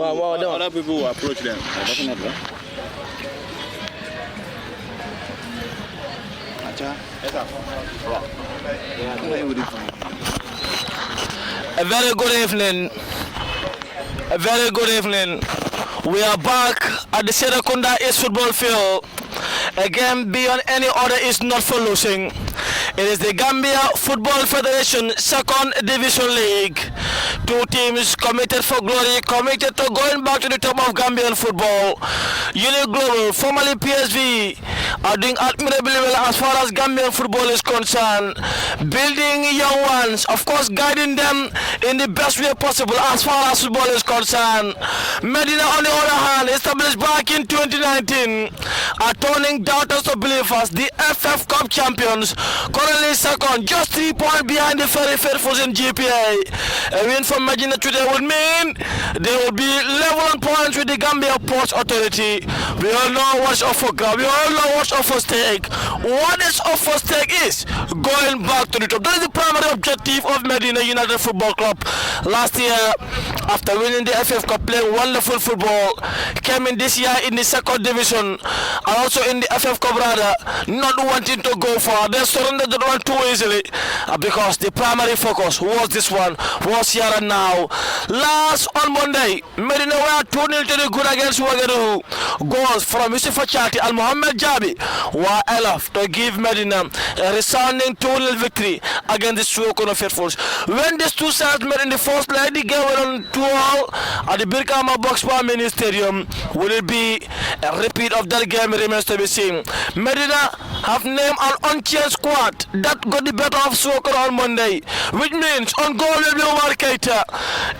Other people will approach them. Definitely. A very good evening. A very good evening. We are back at the Serekunda East Football Field. Again, beyond any order is not for losing. It is the Gambia Football Federation Second Division League. Two teams committed for glory, committed to going back to the top of Gambian football. Unit Global, formerly PSV, are doing admirably well as far as Gambian football is concerned. Building young ones, of course guiding them in the best way possible as far as football is concerned. Medina, on the other hand, established back in 2019, are turning doubters to believers, the FF Cup champions, currently second, just 3 points behind the very faithfuls in GPA. A win for Medina today would mean they will be level on points with the Gambia Ports Authority. We all know what's up for grab. We all know what's up for stake. What is up for stake is going back to the top. That is the primary objective of Medina United Football Club. Last year, after winning the FF Cup, playing wonderful football, came in this year in the second division, and also in the FF Cup rather, not wanting to go far. They surrendered the one too easily because the primary focus was this one, was here and now. Last on Monday, Medina were 2-0 to the good against Wagadugu. Goals from Yusufa Chati and Mohamed Jabi were enough to give Medina a resounding 2-0 victory against the Suokono Faithfuls. When these two sides met in the first leg, the game went on 2-all at the Birkama Boxbar Mini Stadium. Will it be a repeat of that game? Remains to be seen. Medina have named an unchanged squad that got the better of Suokono on Monday, which means on goal will be Omar Keita,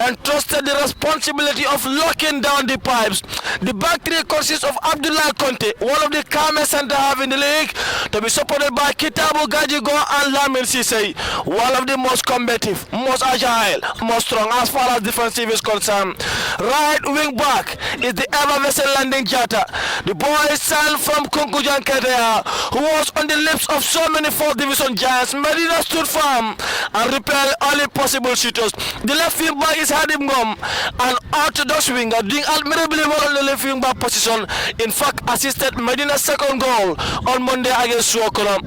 and trusted the responsibility of locking down the pipes. The back three consists of Abdullah Conte, one of the calmest centre half in the league, to be supported by Kitabu Gajigo and Lamin Sise, one of the most combative, most agile, most strong as far as defensive is concerned. Right wing back is the ever-vessel landing Jata. The boy signed from Kunkujan Ketea, who was on the lips of so many 4th division giants. Medina stood firm and repelled all the possible shooters. The left wing back is Hadim Gom, an orthodox winger doing admirably well on the left wing back position. In fact, assisted Medina's second goal on Monday against Suokono.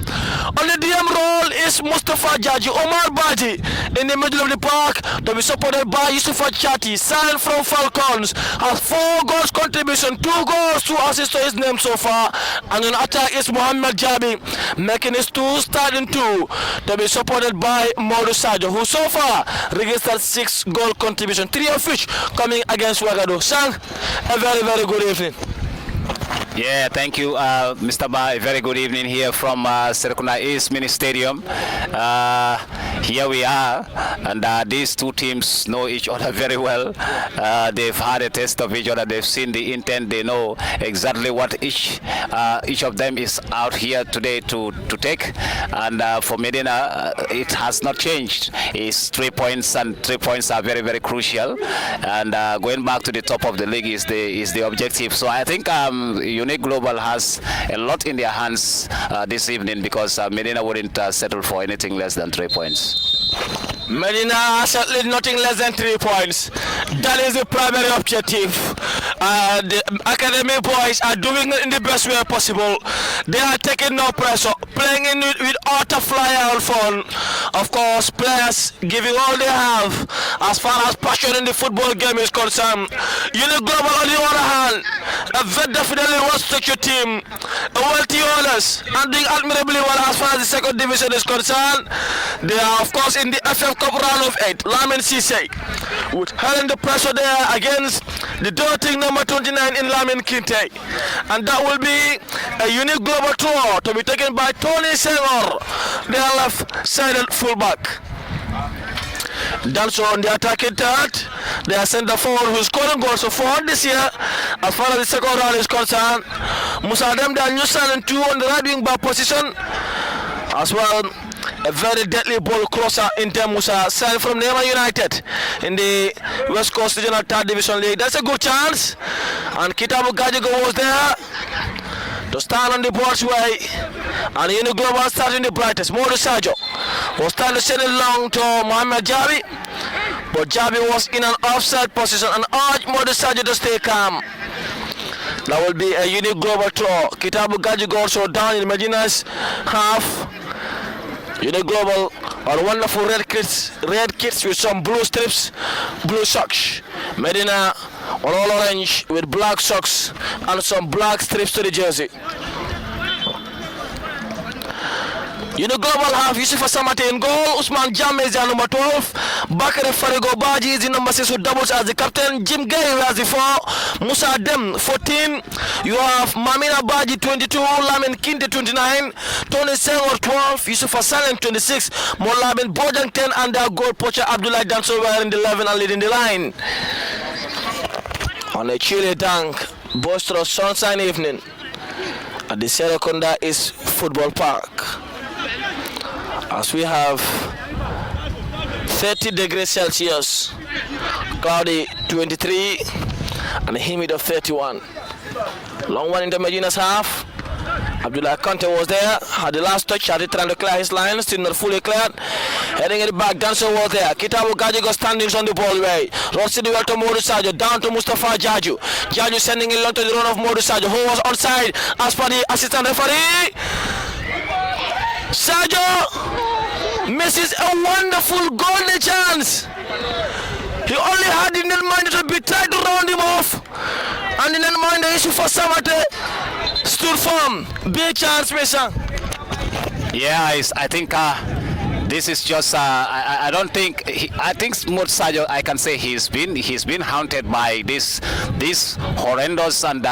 On the DM role is Mustafa Jaji Omar Baji in the middle of the park, to be supported by Yusufa Chati, signed from Falcons, has 4 goals contribution, 2 goals, 2 assists to his name so far, and an attack is Mohamed Jabi, making his 2 starting 2, to be supported by Modu Sajo, who so far registered 6 goal contribution, 3 of which coming against Wagadu. Sang, a very, very good evening. Yeah, thank you, Mr. Ba. A very good evening here from Serekunda East Mini Stadium. Here we are, and these two teams know each other very well. They've had a taste of each other. They've seen the intent. They know exactly what each of them is out here today to take. And for Medina, it has not changed. It's 3 points, and 3 points are very, very crucial. And going back to the top of the league is the objective. So I think Unique Global has a lot in their hands this evening, because Medina wouldn't settle for anything less than 3 points. Medina certainly nothing less than 3 points. That is the primary objective. The academy boys are doing it in the best way possible. They are taking no pressure, playing in with utter flyer and fun. Of course, players giving all they have as far as passion in the football game is concerned. Unit Global, on the other hand, a very definitely well-structured team, a wealthy owners, and doing admirably well as far as the second division is concerned. They are, of course, in the FF Cup round of 8. Lamin Sise, with having the pressure there against the doting number 29 in Lamin Kinte. And that will be a Unique Global tour to be taken by Tony Senghor, their left-sided fullback. Also on the attacking third, they are centre forward who is scoring goals so far this year as far as the second round is concerned. Musa Dem, the new signing 2 on the right wing back position. As well, a very deadly ball crosser in Musa, signed from Nema United in the West Coast Regional 3rd Division League. That's a good chance, and Kitabu Gajigo was there to stand on the board's way, and Unit Global starting the brightest. Modu Sajo was trying to send it long to Mohamed Jabi, But Jabi was in an offside position and urged Modou Sadio to stay calm. That will be a unique global throw. Kitabu Gaji got so down in Medina's half. Unique global on wonderful red kits with some blue strips, blue socks. Medina on all orange with black socks and some black strips to the jersey. Global half, Yusuf Samate in goal, Usman Jammeh is the number 12, Bakare Farigo Baji is the number 6 who doubles as the captain, Jim Gay as the 4, Musa Dem 14, you have Mamina Baji 22, Lamin Kinte 29, Tony Senghor 12, Yusuf Salim 26, Molamin Bojang 10, and their goal poacher Abdullah Danso were in the 11 and leading the line. On a chilly, dank, boisterous sunshine evening at the Serekunda East Football Park, as we have 30 degrees Celsius, cloudy 23, and a humid of 31. Long one in the Medina's half. Abdullah Kante was there, had the last touch, had it trying to clear his line, still not fully cleared. Heading it back, Danso was there. Kitabu Gaji got standings on the ball way. Rossi well to Modou Sadio, down to Mustafa Jaju. Jaju sending it long to the run of Modou Sadio, who was onside as per the assistant referee. Sadio misses a wonderful golden chance. He only had the netminder to be tried to round him off, and the netminder issue for Samate stood firm. Big chance, Mesa. Yeah, I think this is just I don't think I think Modou Sadio, I can say he's been haunted by this horrendous and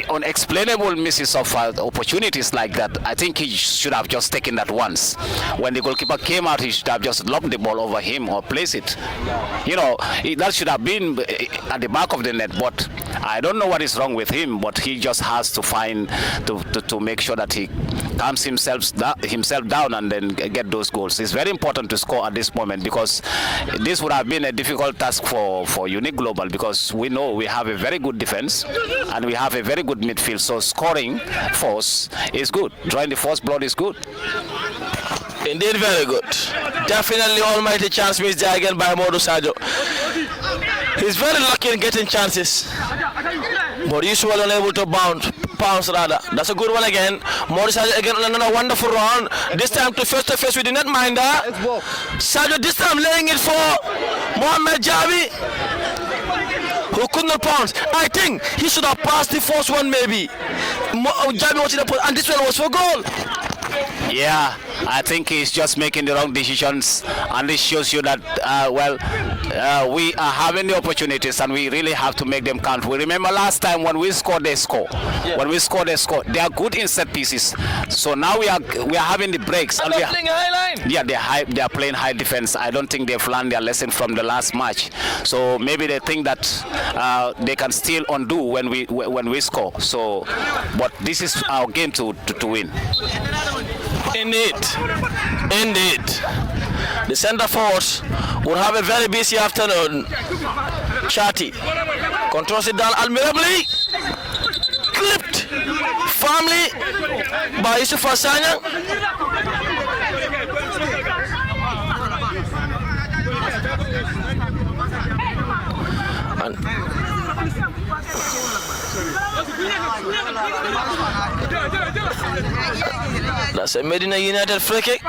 unexplainable misses of opportunities like that. I think he should have just taken that once. When the goalkeeper came out, he should have just lobbed the ball over him or placed it. That should have been at the back of the net. But I don't know what is wrong with him. But he just has to find to make sure that he calms himself down and then get those goals. It's very important to score at this moment, because this would have been a difficult task for Unique Global, because we know we have a very good defense and we have a very good midfield. So scoring force is good. Drawing the first blood is good. Indeed, very good. Definitely almighty chance missed there again by Modou Sadio. He's very lucky in getting chances, but usually unable to bounce rather. That's a good one again. Modou Sadio again on another wonderful run. This time to face with the netminder. Sadio this time laying it for Mohamed Jabi, who could not pounce. I think he should have passed the first one maybe. Jabi was in the post, and this one was for goal. Yeah, I think he's just making the wrong decisions, and this shows you that we are having the opportunities and we really have to make them count. We remember last time when we scored, they score. Yeah. When we score, they score. They are good in set pieces. So now we are having the breaks. And they're playing high line. Yeah, they are playing high defense. I don't think they've learned their lesson from the last match. So maybe they think that they can still undo when we score. So, but this is our game to win. Indeed. The center forwards will have a very busy afternoon. Chati controls it down admirably. Clipped firmly by Yusuf Asanya. That's a Medina United free kick.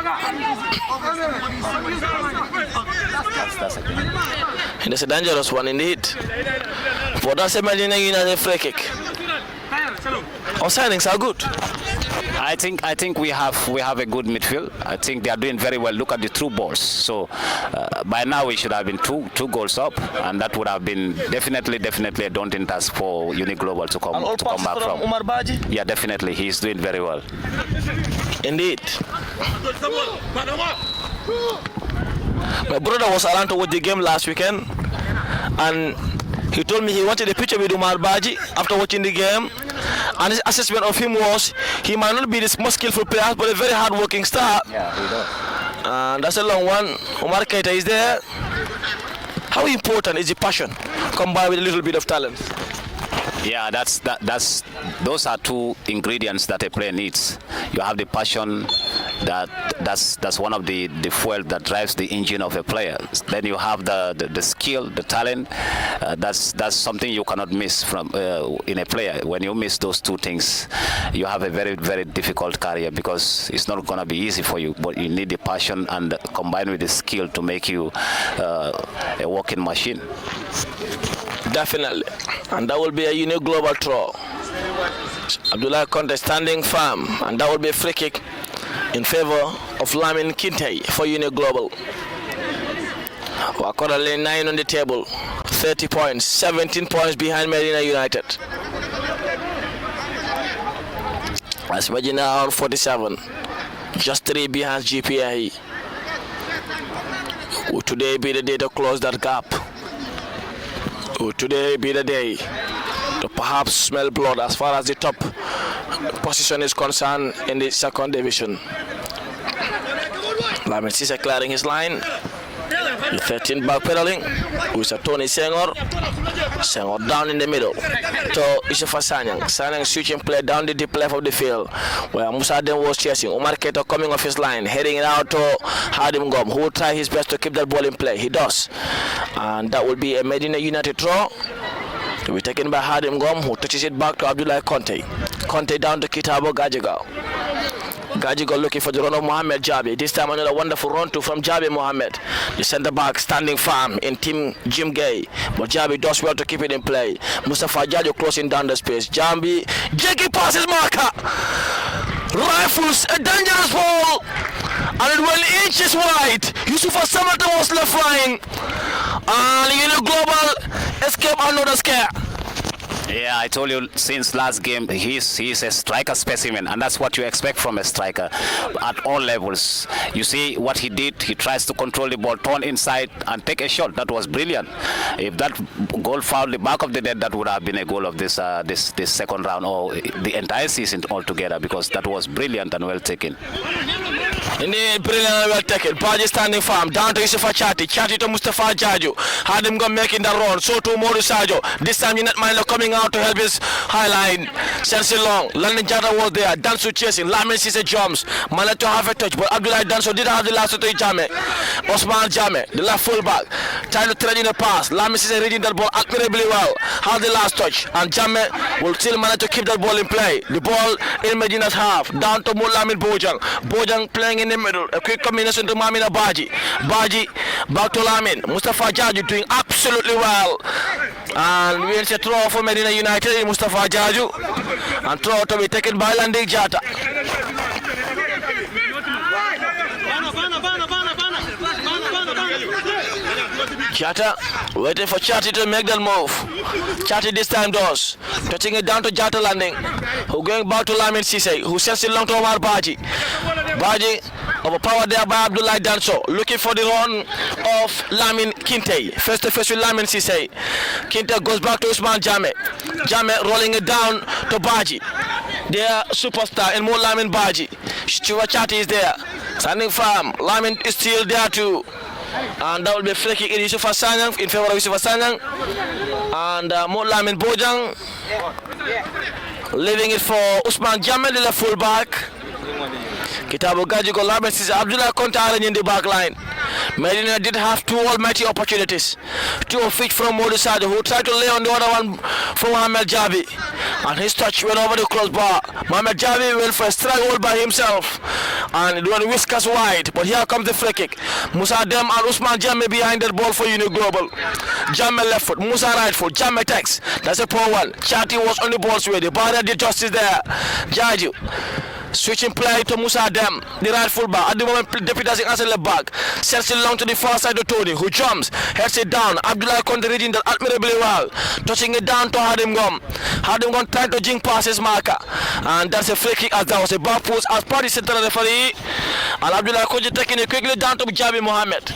That's a dangerous one indeed. But that's a Medina United free kick. Our signings are good. I think we have a good midfield. I think they are doing very well. Look at the through balls. So by now we should have been two goals up, and that would have been definitely a daunting task for Unique Global to come back from. Umar Baji? Yeah, definitely he's doing very well. Indeed. My brother was around to watch the game last weekend, and he told me he wanted a picture with Umar Baji after watching the game. And his assessment of him was he might not be the most skillful player, but a very hard-working star. Yeah, he does. And that's a long one. Omar Keita is there. How important is the passion combined with a little bit of talent? Yeah, those are two ingredients that a player needs. You have the passion, That's one of the fuel that drives the engine of a player. Then you have the skill, the talent. That's something you cannot miss from in a player. When you miss those two things, you have a very, very difficult career, because it's not going to be easy for you. But you need the passion and combined with the skill to make you a walking machine. Definitely. And that will be a unique global throw. Abdullah Conte standing firm, and that will be a free kick in favor of Lamin Kinte for Unique Global. We're currently 9 on the table, 30 points, 17 points behind Medina United. As Medina on 47, just 3 behind GPA. Will today be the day to close that gap? Will today be the day to perhaps smell blood as far as the top position is concerned in the second division? Lamin Sise clearing his line. The 13 back pedaling with a Tony Senghor down in the middle to Yusufa Sanyang. Sanyang switching play down the deep left of the field where Musa Dem was chasing. Umar Keto coming off his line, heading it out to Hadim Gom, who will try his best to keep that ball in play. He does. And that will be a Medina United throw to be taken by Hadim Gom, who touches it back to Abdullah Conte. Conte down to Kitabo Gajigal. Gajigal looking for the run of Mohamed Jabi. This time another wonderful run to from Jabi Mohamed. The centre back standing firm in team Jim Gay. But Jabi does well to keep it in play. Mustafa Jajo closing down the space. Jambi, Jackie passes marker. Rifles a dangerous ball. And it went inches wide. Yusufa Samata was left flying. And Unique Global escape another scare. Yeah, I told you since last game, he's a striker specimen, and that's what you expect from a striker at all levels. You see what he did. He tries to control the ball, turn inside, and take a shot. That was brilliant. If that goal fouled the back of the net, that would have been a goal of this second round or the entire season altogether, because that was brilliant and well taken. Indeed, brilliant and well taken. Baji standing firm, down to Yusufa Chati. Chati to Mustafa Jaju. Had him go making the run. So to Modu Sajo. This time Unit Milo coming out to help his high line. Chelsea long. London Jata was there. Danso chasing. Lamin Sise jumps. Managed to have a touch, but Abdullah Danso did have the last to Jame. Osman Jame, the left fullback, trying to thread in the pass. Lamin Sise reading that ball admirably well. Had the last touch, and Jame will still manage to keep that ball in play. The ball in Medina's half. Down to Mulamin Bojang. Bojang playing in the middle. A quick combination to Mamina Baji. Baji back to Lamin. Mustafa Jaju doing absolutely well. And we'll see a throw for Medina United. Mustafa Jaju. And throw to be taken by Landing Jata. Jata waiting for Chati to make that move. Chati this time does. Touching it down to Jata Landing. Who going back to Lamin Sise, who sends it long to Omar Baji. Baji overpowered there by Abdullah Danso. Looking for the run of Lamin Kinte. Face to face with Lamin Sise. Kinte goes back to Usman Jame. Jame rolling it down to Baji. Their superstar in more Lamin Baji. Stuart Chati is there. Standing firm. Lamin is still there too. And that will be free kick in Yusufa Sanyang, in favor of Yusufa Sanyang. And Lamin Bojang leaving it for Usman Jamel, the left full back. Kitabo Gajigo Lamin Sise Abdullah Kontare in the back line. Medina did have two almighty opportunities. Two of which from Modu Sadio, who tried to lay on the other one for Mohamed Jabi. And his touch went over the crossbar. Mohamed Jabi went for a strike all by himself. And it went whiskers wide. But here comes the free kick. Musa Dem and Usman Jamme behind that ball for Unique Global. Jamme left foot, Musa right foot, Jamme takes. That's a poor one. Chati was on the ball's way. The barrier did justice there. Jaju. Switching play to Musa Dem, the right fullback. At the moment, deputizing as a left back. Sends it long to the far side to Tony, who jumps, heads it down. Abdullah Conte reading that admirably well. Touching it down to Hadim Gom. Hadim Gom trying to jink past his marker. And that's a free kick as that was a back post as per the central referee. And Abdullah Conte taking it quickly down to Jabi Mohamed.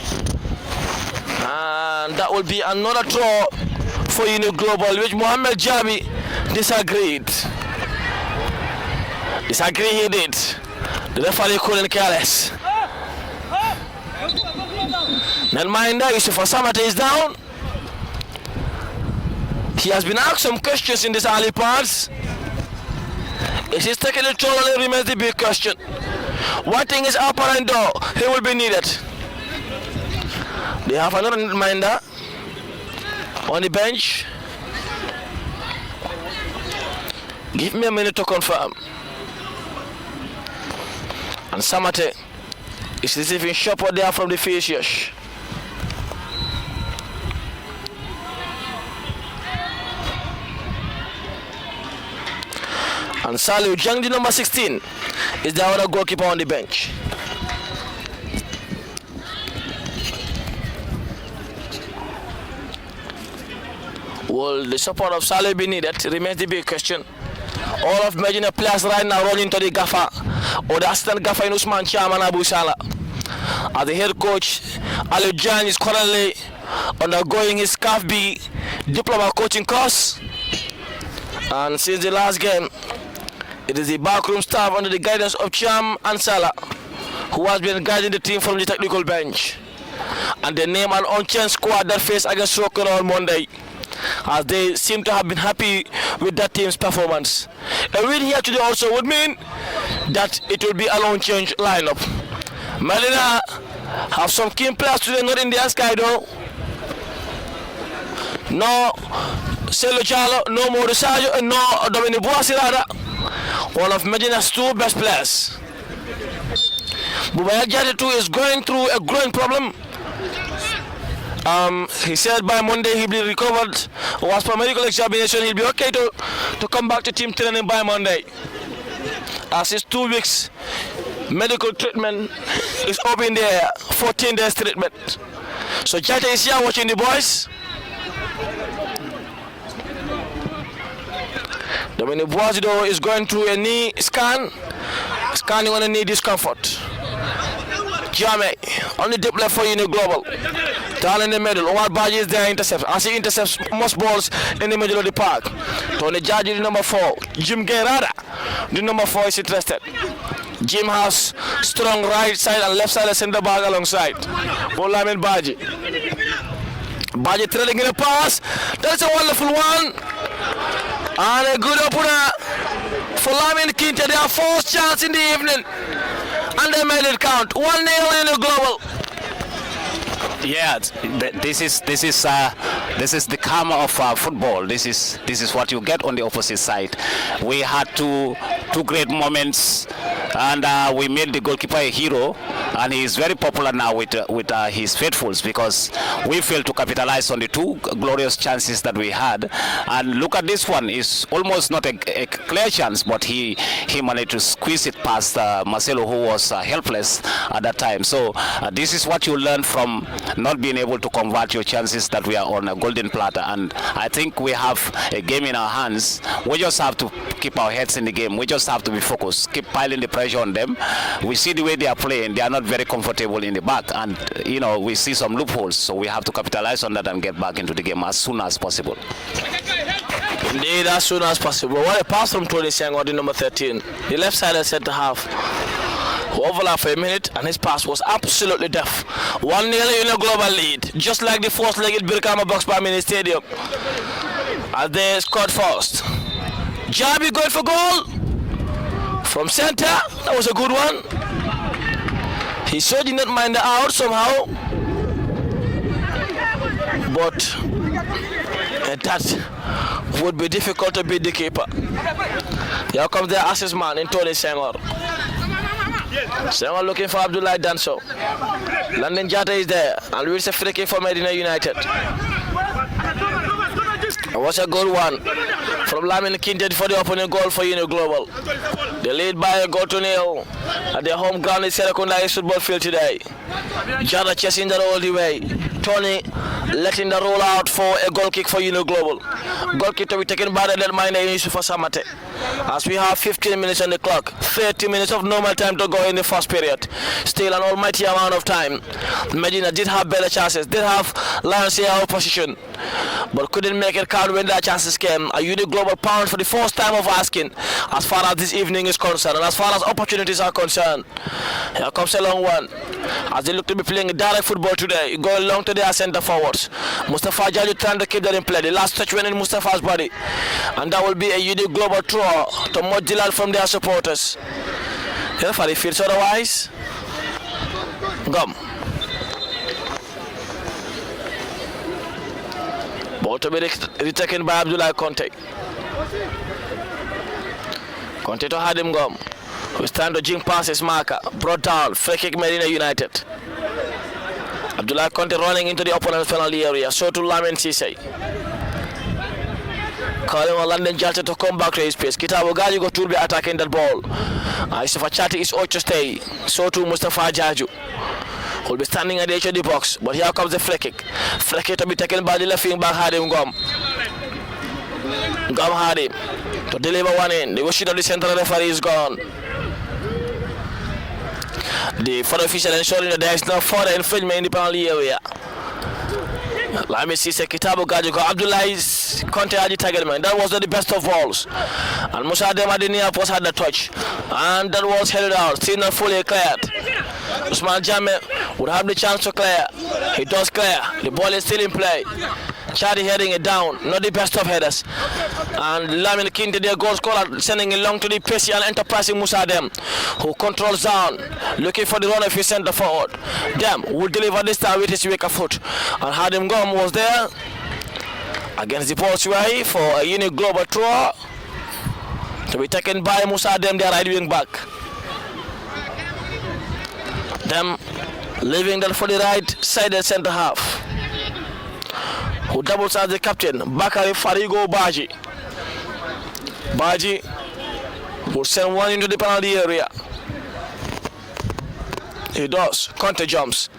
And that will be another throw for Unique Global, which Mohamed Jabi disagreed. Disagree he did. The referee couldn't care less. Nelminda Yusufa Samata is down. He has been asked some questions in this early parts. It is taking a toll and it remains the big question. One thing is apparent though, he will be needed. They have another minder on the bench. Give me a minute to confirm. And Samate is receiving shot out there from the Facius. And Salih Jang, the number 16, is the other goalkeeper on the bench. Will the support of Salih be needed? Remains the big question. All of Medina players right now running to the gaffer or the assistant gaffer in Usman Chairman Abu Salah. As the head coach, Ali Jan is currently undergoing his CAF B diploma coaching course. And since the last game, it is the backroom staff under the guidance of Cham and Salah who has been guiding the team from the technical bench. And they name an unchanged squad that faced against Sokora on Monday, as they seem to have been happy with that team's performance. A win here today also would mean that it will be an unchanged lineup. Medina have some key players today, not in their sky though. No Selo Chalo, no Morisajo, and no Dominic Boasirada. One of Medina's two best players. Bubaya Jade too is going through a growing problem. He said by Monday he'll be recovered, or as per medical examination he'll be okay to come back to team training by Monday. As his 2 weeks medical treatment is up in there, 14 days treatment. So Jate is here watching the boys. Dominic Boisido is going through a knee scanning on a knee discomfort. Jame on the deep left for Uni Global. Down in the middle, Omar Baji is there, intercepts. As he intercepts most balls in the middle of the park. Tony Jaji, the number 4. Jim Guerrada, the number 4 is interested. Jim has strong right side and left side center back alongside. Bolamin Baji. Baji trailing in a pass. That's a wonderful one. And a good opener for Lamin Quinte. Their first chance in the evening. And they made it count. 1-0 in the Global. Yeah, this is the karma of football. This is what you get on the opposite side. We had two great moments, and we made the goalkeeper a hero, and he is very popular now with his faithfuls, because we failed to capitalize on the 2 glorious chances that we had. And look at this one, is almost not a clear chance, but he managed to squeeze it past Marcelo, who was helpless at that time. So this is what you learn from not being able to convert your chances, that we are on a golden platter. And I think we have a game in our hands. We just have to keep our heads in the game. We just have to be focused, keep piling the pressure on them. We see the way they are playing. They are not very comfortable in the back, and we see some loopholes, so we have to capitalize on that and get back into the game as soon as possible. Indeed, as soon as possible. What a pass from Tony Siango, the number 13, the left side of centre half, who overlapped for a minute, and his pass was absolutely deaf. 1-0 in a Global lead, just like the first leg at Birkama Box by Mini Stadium, as they scored first. Jabi going for goal from centre. That was a good one. He sure did not mind the out somehow, but that would be difficult to beat the keeper. Here comes the assist man in Tony Senghor. Senghor looking for Abdullah Danso. London Jata is there, and Luis is free kick for Medina United. It was a good one from Lamin Quinte for the opening goal for Uni Global. They lead by a goal to 0 at their home ground in Serekunda football field today. Jada chasing that all the way. Tony letting the roll out for a goal kick for Uni Global. Goal kick to be taken by the netminder Yusufa Samate. As we have 15 minutes on the clock, 30 minutes of normal time to go in the first period. Still an almighty amount of time. Medina did have better chances, did have Lions here out position, but couldn't make it count when their chances came. A Uni Global pound for the first time of asking, as far as this evening is concerned, and as far as opportunities are concerned. Here comes a long one, as they look to be playing direct football today, going long to their centre forwards. Mustafa Jaju trying to keep that in play. The last touch went in Mustafa's body, and that will be a Uni Global throw to Modjilal from their supporters. Referee feels otherwise. Gum. Ball to be retaken by Abdullah Conte. Conte to Hadim Gum, who stand to jing passes marker, brought down, free kick Medina United. Abdullah Conte running into the opponent's penalty area, so to Lamin Sise. Calling on London Jalta to come back to his pace. Kitabu Gaji go to be attacking that ball. Yusufa Chati is out to stay, so to Mustafa Jaju. Will be standing at the edge of the box, but here comes the free kick. Free kick to be taken by the left wing back Hadim Gum. Gum Hadim to deliver one in. The wish of the central referee is gone. The foreign official ensuring that there is no further infringement in the penalty area. Let me see Kitabu Gaji go Abdullah's Conte Aji Tagelman. That was not the best of balls. And Musa Demadini post had the touch. And that was headed out. Still not fully cleared. Usman Jame would have the chance to clear. He does clear. The ball is still in play. Chadi heading it down. Not the best of headers. And Lamin Kinte, their goal scorer, sending it long to the pacey and enterprising Musa Dem, who controls down, looking for the run of his centre forward. Dem will deliver this time with his weaker foot. And Hadim Gum was there against the ball sway for a unique global throw to be taken by Musa Dem, their right wing back. Dem leaving that for the right sided centre half, who doubles as the captain, Bakari Farigo Baji. Baji will send one into the penalty area. He does. Conte jumps.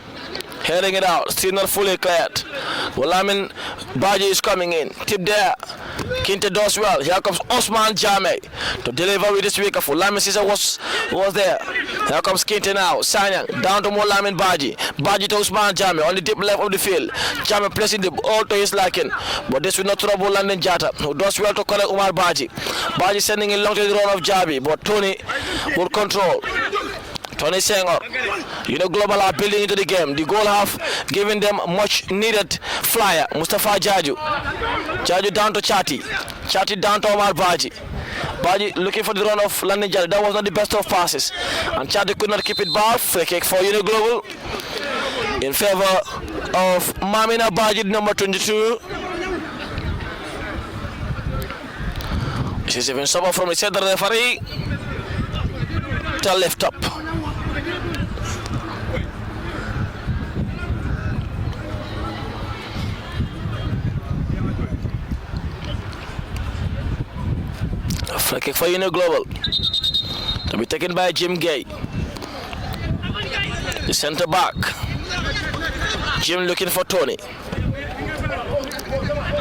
Heading it out. Still not fully cleared. Well, I mean, Baji is coming in. Tip there. Kinte does well. Here comes Osman Jame to deliver with this weaker foot. Lamin Sisa was there. Here comes Kinte now. Sanyang down to Molamin Baji. Baji to Osman Jame on the deep left of the field. Jame placing the ball to his liking. But this will not trouble London Jata, who does well to collect Umar Baji. Baji sending it long to the run of Jabi. But Tony will control. Tony Sengor, Global are building into the game. The goal half giving them much needed flyer. Mustafa Jaju. Jaju down to Chati. Chati down to Omar Baji. Baji looking for the run of London Jaju. That was not the best of passes. And Chati could not keep it back. Free kick for Global in favor of Mamina Baji, number 22. This is even someone from the center referee to lift up. Free kick for Global to be taken by Jim Gay, the centre back. Jim looking for Tony.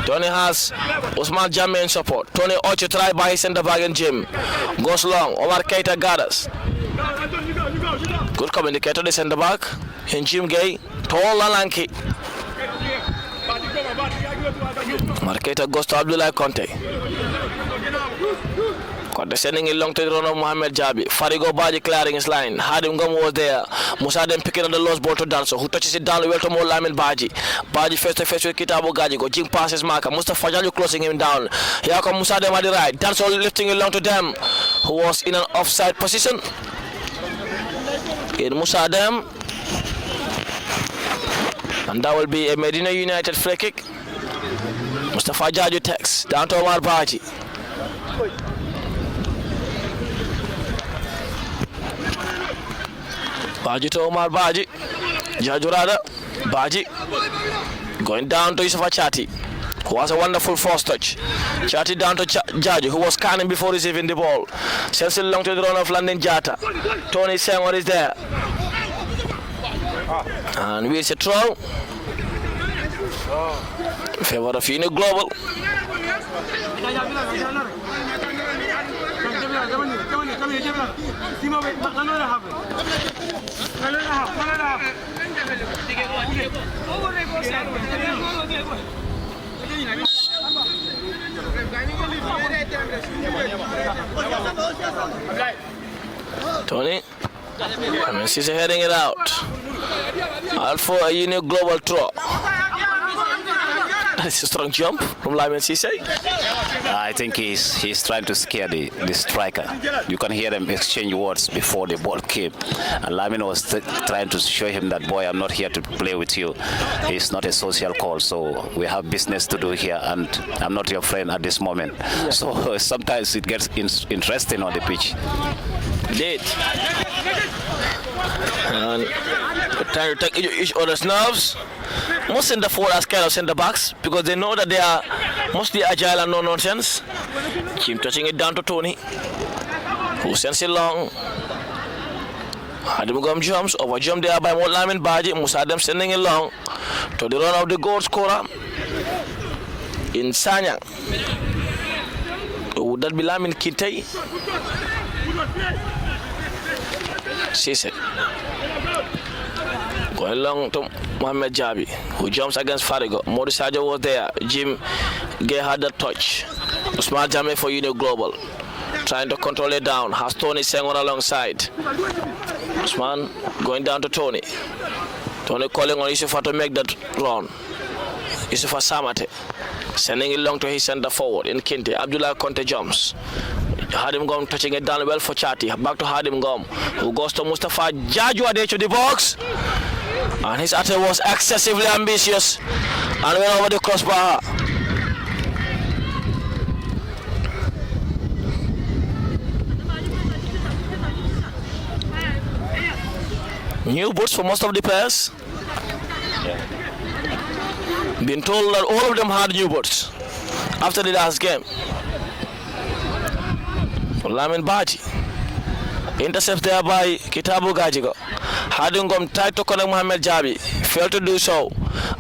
Tony has Usman Jame in support. Tony Ocho tried by his centre back and Jim goes long. Omar Keita gathers. Good communicator, the centre back. And Jim Gay, tall and lanky. Omar Keita goes to Abdullah Conte. Conte sending it long to the run of Mohamed Jabi. Farigo Baji clearing his line. Hadim Gum was there. Musa Dem picking up the lost ball to Danso, who touches it down well to Molamin Baji. Baji face to face with Kitabu Gaji. Go jing passes marker. Mustafa Jaju closing him down. Here comes Musa Dem at the right. Danso lifting it long to them, who was in an offside position. In Musa Dem. And that will be a Medina United free kick. Mustafa Jaju takes down to Omar Baji. Baji to Omar Baji. Jajurada. Baji. Going down to Yusufa Chati, who has a wonderful first touch. Chati down to Jaju, who was scanning before receiving the ball. Sends it long to the run of London Jata. Tony Sengor is there. And we a throw in favor of Global. Tony, I mean, she's heading it out. Out for a unique global throw. That is a strong jump from Lyman Cisse. I think he's trying to scare the striker. You can hear them exchange words before the ball came. And Lyman was trying to show him that, boy, I'm not here to play with you. It's not a social call, so we have business to do here, and I'm not your friend at this moment. Yeah. So sometimes it gets interesting on the pitch. Indeed. And trying to take each other's nerves. Most center forward are scared of center backs because they know that they are mostly agile and no nonsense. Jim touching it down to Tony, who sends it long. Hadim Gom jumps over jump there by Lamin Baji. Musa Adam sending it long to the run of the goal scorer in Sanyang. Would that be Lamin Kitay? Cisse. Going long to Mohamed Jabi, who jumps against Farigo. Modi Sadio was there. Jim Gay had the touch. Usman Jame for Union Global, trying to control it down. Has Tony Senghor alongside. Usman going down to Tony. Tony calling on Yusufa to make that run. Yusufa Samate sending it long to his center forward in Kinte. Abdullah Conte jumps. Hadim Gom touching it down well for Chati. Back to Hadim Gom, who goes to Mustafa Jaju to the box. And his attack was excessively ambitious and went over the crossbar. New boots for most of the players. Been told that all of them had new boots after the last game. Lamin Baji intercept there by Kitabu Gajigo. Hadungom tried to connect Mohamed Jabi, failed to do so.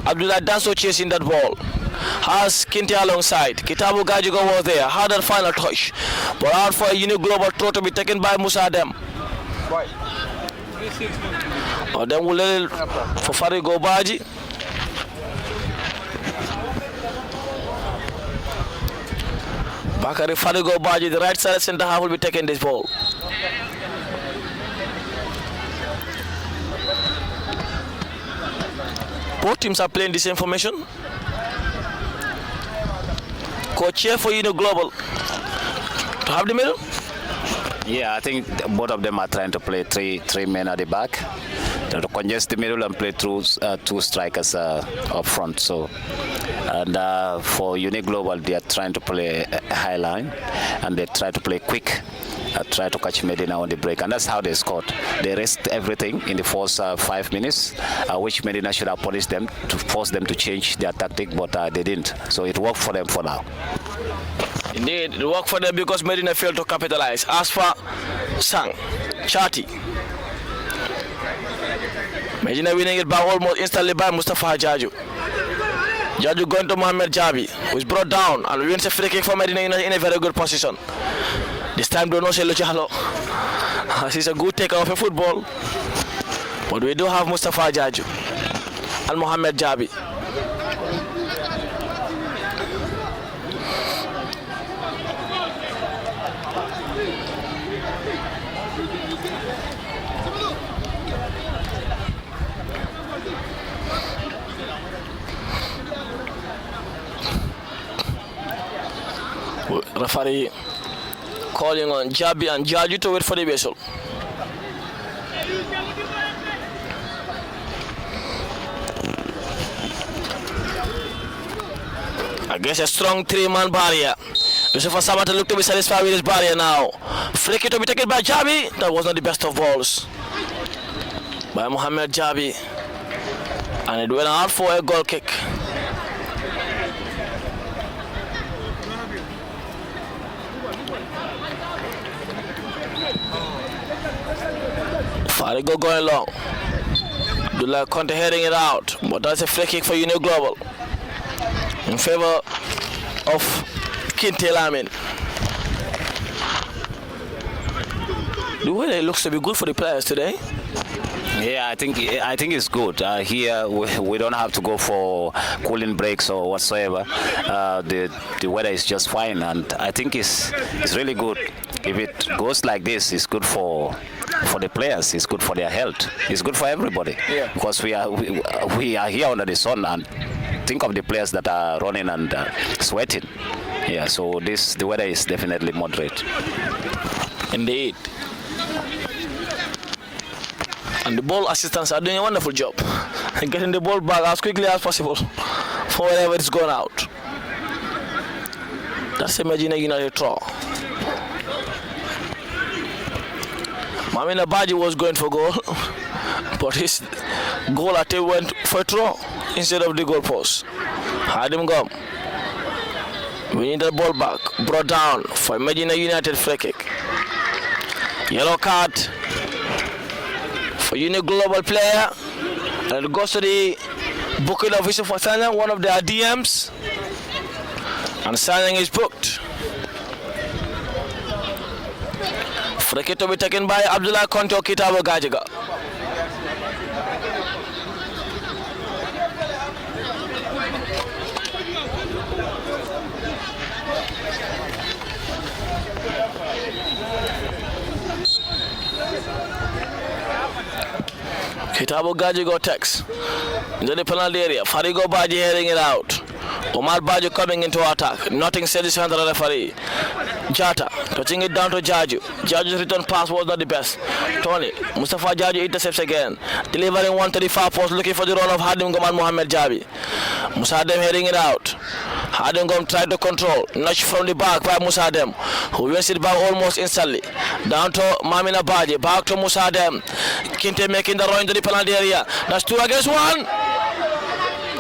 Abdullah Danso chasing that ball. Has Kinte alongside. Kitabu Gajigo was there, had that final touch. But out for a Unique Global throw to be taken by Musa Adem. Adem will let it for Farigo Baji. Bakari Farigo Baji, the right side center half, will be taking this ball. Both teams are playing the same formation. Coach here for Union Global to have the middle. Yeah, I think both of them are trying to play three men at the back, to congest the middle and play through two strikers up front. So, and for Unique Global, they are trying to play a high line, and they try to play quick. Try to catch Medina on the break, and that's how they scored. They risked everything in the first 5 minutes, which Medina should have punished them to force them to change their tactic, but they didn't. So it worked for them for now. Indeed, it worked for them because Medina failed to capitalize. As for Sang, Chati, Medina winning it back almost instantly by Mustafa Jaju. Jaju going to Mohamed Jabi, who is brought down and wins a free kick for Medina in a very good position. This time don't know Luchalo. This is a good taker of a football. But we do have Mustafa Jaju and Mohamed Jabi. Referee calling on Jabi and Jaju to wait for the whistle. Against a strong three-man barrier. Yusufa Samata looked to be satisfied with his barrier now. Flick it to be taken by Jabi. That was not the best of balls by Mohamed Jabi. And it went out for a goal kick. Farigo going long. Abdullah Conte heading it out, but that's a free kick for Union Global in favor of Kinte Lamin. The weather looks to be good for the players today. Yeah, I think it's good. Here we don't have to go for cooling breaks or whatsoever. The weather is just fine, and I think it's really good. If it goes like this, it's good for the players. It's good for their health. It's good for everybody. Yeah. Because we are here under the sun, and think of the players that are running and sweating. Yeah, so the weather is definitely moderate. Indeed. And the ball assistants are doing a wonderful job getting the ball back as quickly as possible for wherever it's gone out. That's a Medina United throw. Mamina Baji was going for goal, but his goal attempt went for a throw instead of the goal post. Had him go. We need the ball back. Brought down for Medina United free kick. Yellow card for Unique Global player. And it goes to the booking official for Sanyang, one of their DMs. And Sanyang is booked. Free kick to be taken by Abdullah Konto Kitabo Gajiga. Kitabo Gajigo text into the penalty area. Farigo Baji heading it out. Omar Baji coming into attack. Nothing said this under the referee. Jata touching it down to Jaju. Jaju's return pass was not the best. Tony Mustafa Jaju intercepts again. Delivering one to the far post, looking for the run of Hadim Gom and Mohamed Jabi. Musadem heading it out. Hadim Gom tried to control. Notch from the back by Musadem, who wins it back almost instantly. Down to Mamina Baji. Back to Musadem. Kinte making the run into the penalty area. That's 2 against 1.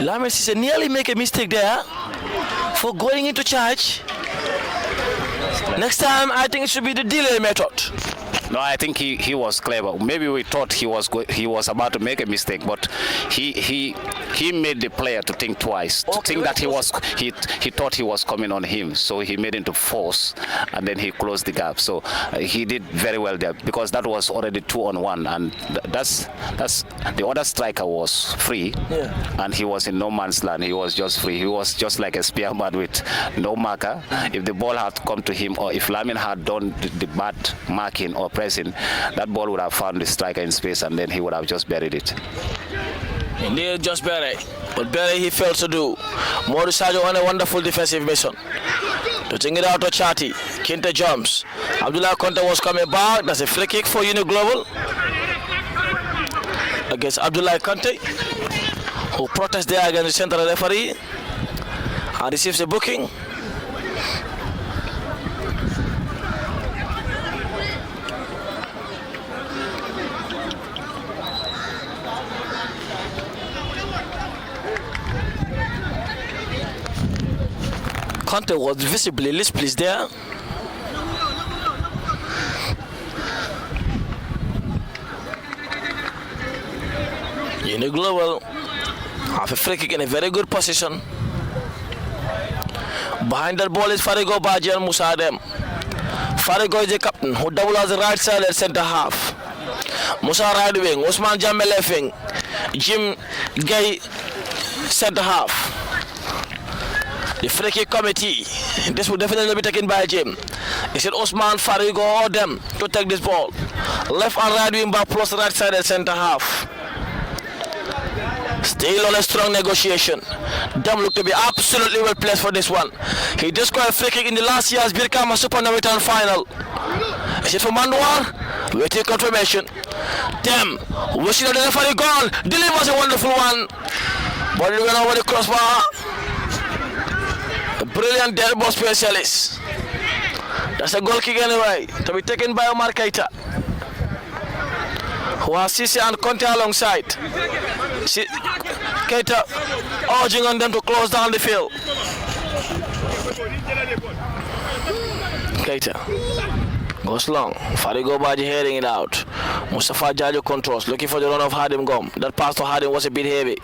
Lamed Cisse nearly make a mistake there for going into charge. Next time, I think it should be the delay method. No, I think he was clever. Maybe we thought he was about to make a mistake, but he made the player to think twice, to think that he thought he was coming on him, so he made him to force, and then he closed the gap. So he did very well there, because that was already 2-on-1, and that's the other striker was free, and he was in no man's land. He was just free. He was just like a spearman with no marker. If the ball had come to him, or if Lamin had done the bad marking or pressing, that ball would have found the striker in space, and then he would have just buried it. Indeed, just buried. But buried he failed to do. Modu Sajo on a wonderful defensive mission. Touching it out to Chati. Kinte jumps. Abdullah Konte was coming back. That's a free kick for Unique Global against Abdullah Konte, who protests there against the central referee and receives a booking. Conte was visibly displeased there. Unique Global have a free kick in a very good position. Behind that ball is Farigo Baji and Musadem. Farigo is the captain who double as the right side at centre half. Musa right wing, Usman Jammeh left wing, Jim Gay centre half. The free kick committee, this will definitely be taken by Jim. Is it Osman, Farigo, or them to take this ball? Left and right wing back plus right side and centre half. Still on a strong negotiation. Them look to be absolutely well placed for this one. He just scored a free kick in the last year's Birkama Super Navitan final. Is it for Manwar? Waiting confirmation. Them, wishing that the referee gone, delivers a wonderful one. But it went over the crossbar. A brilliant dead ball specialist. That's a goal kick anyway, to be taken by Omar Keita, who has Cisse and Conte alongside. Keita urging on them to close down the field. Keita goes long. Farigo Baji heading it out. Mustafa Jajo controls, looking for the run of Hadim Gom. That pass to Hadim was a bit heavy.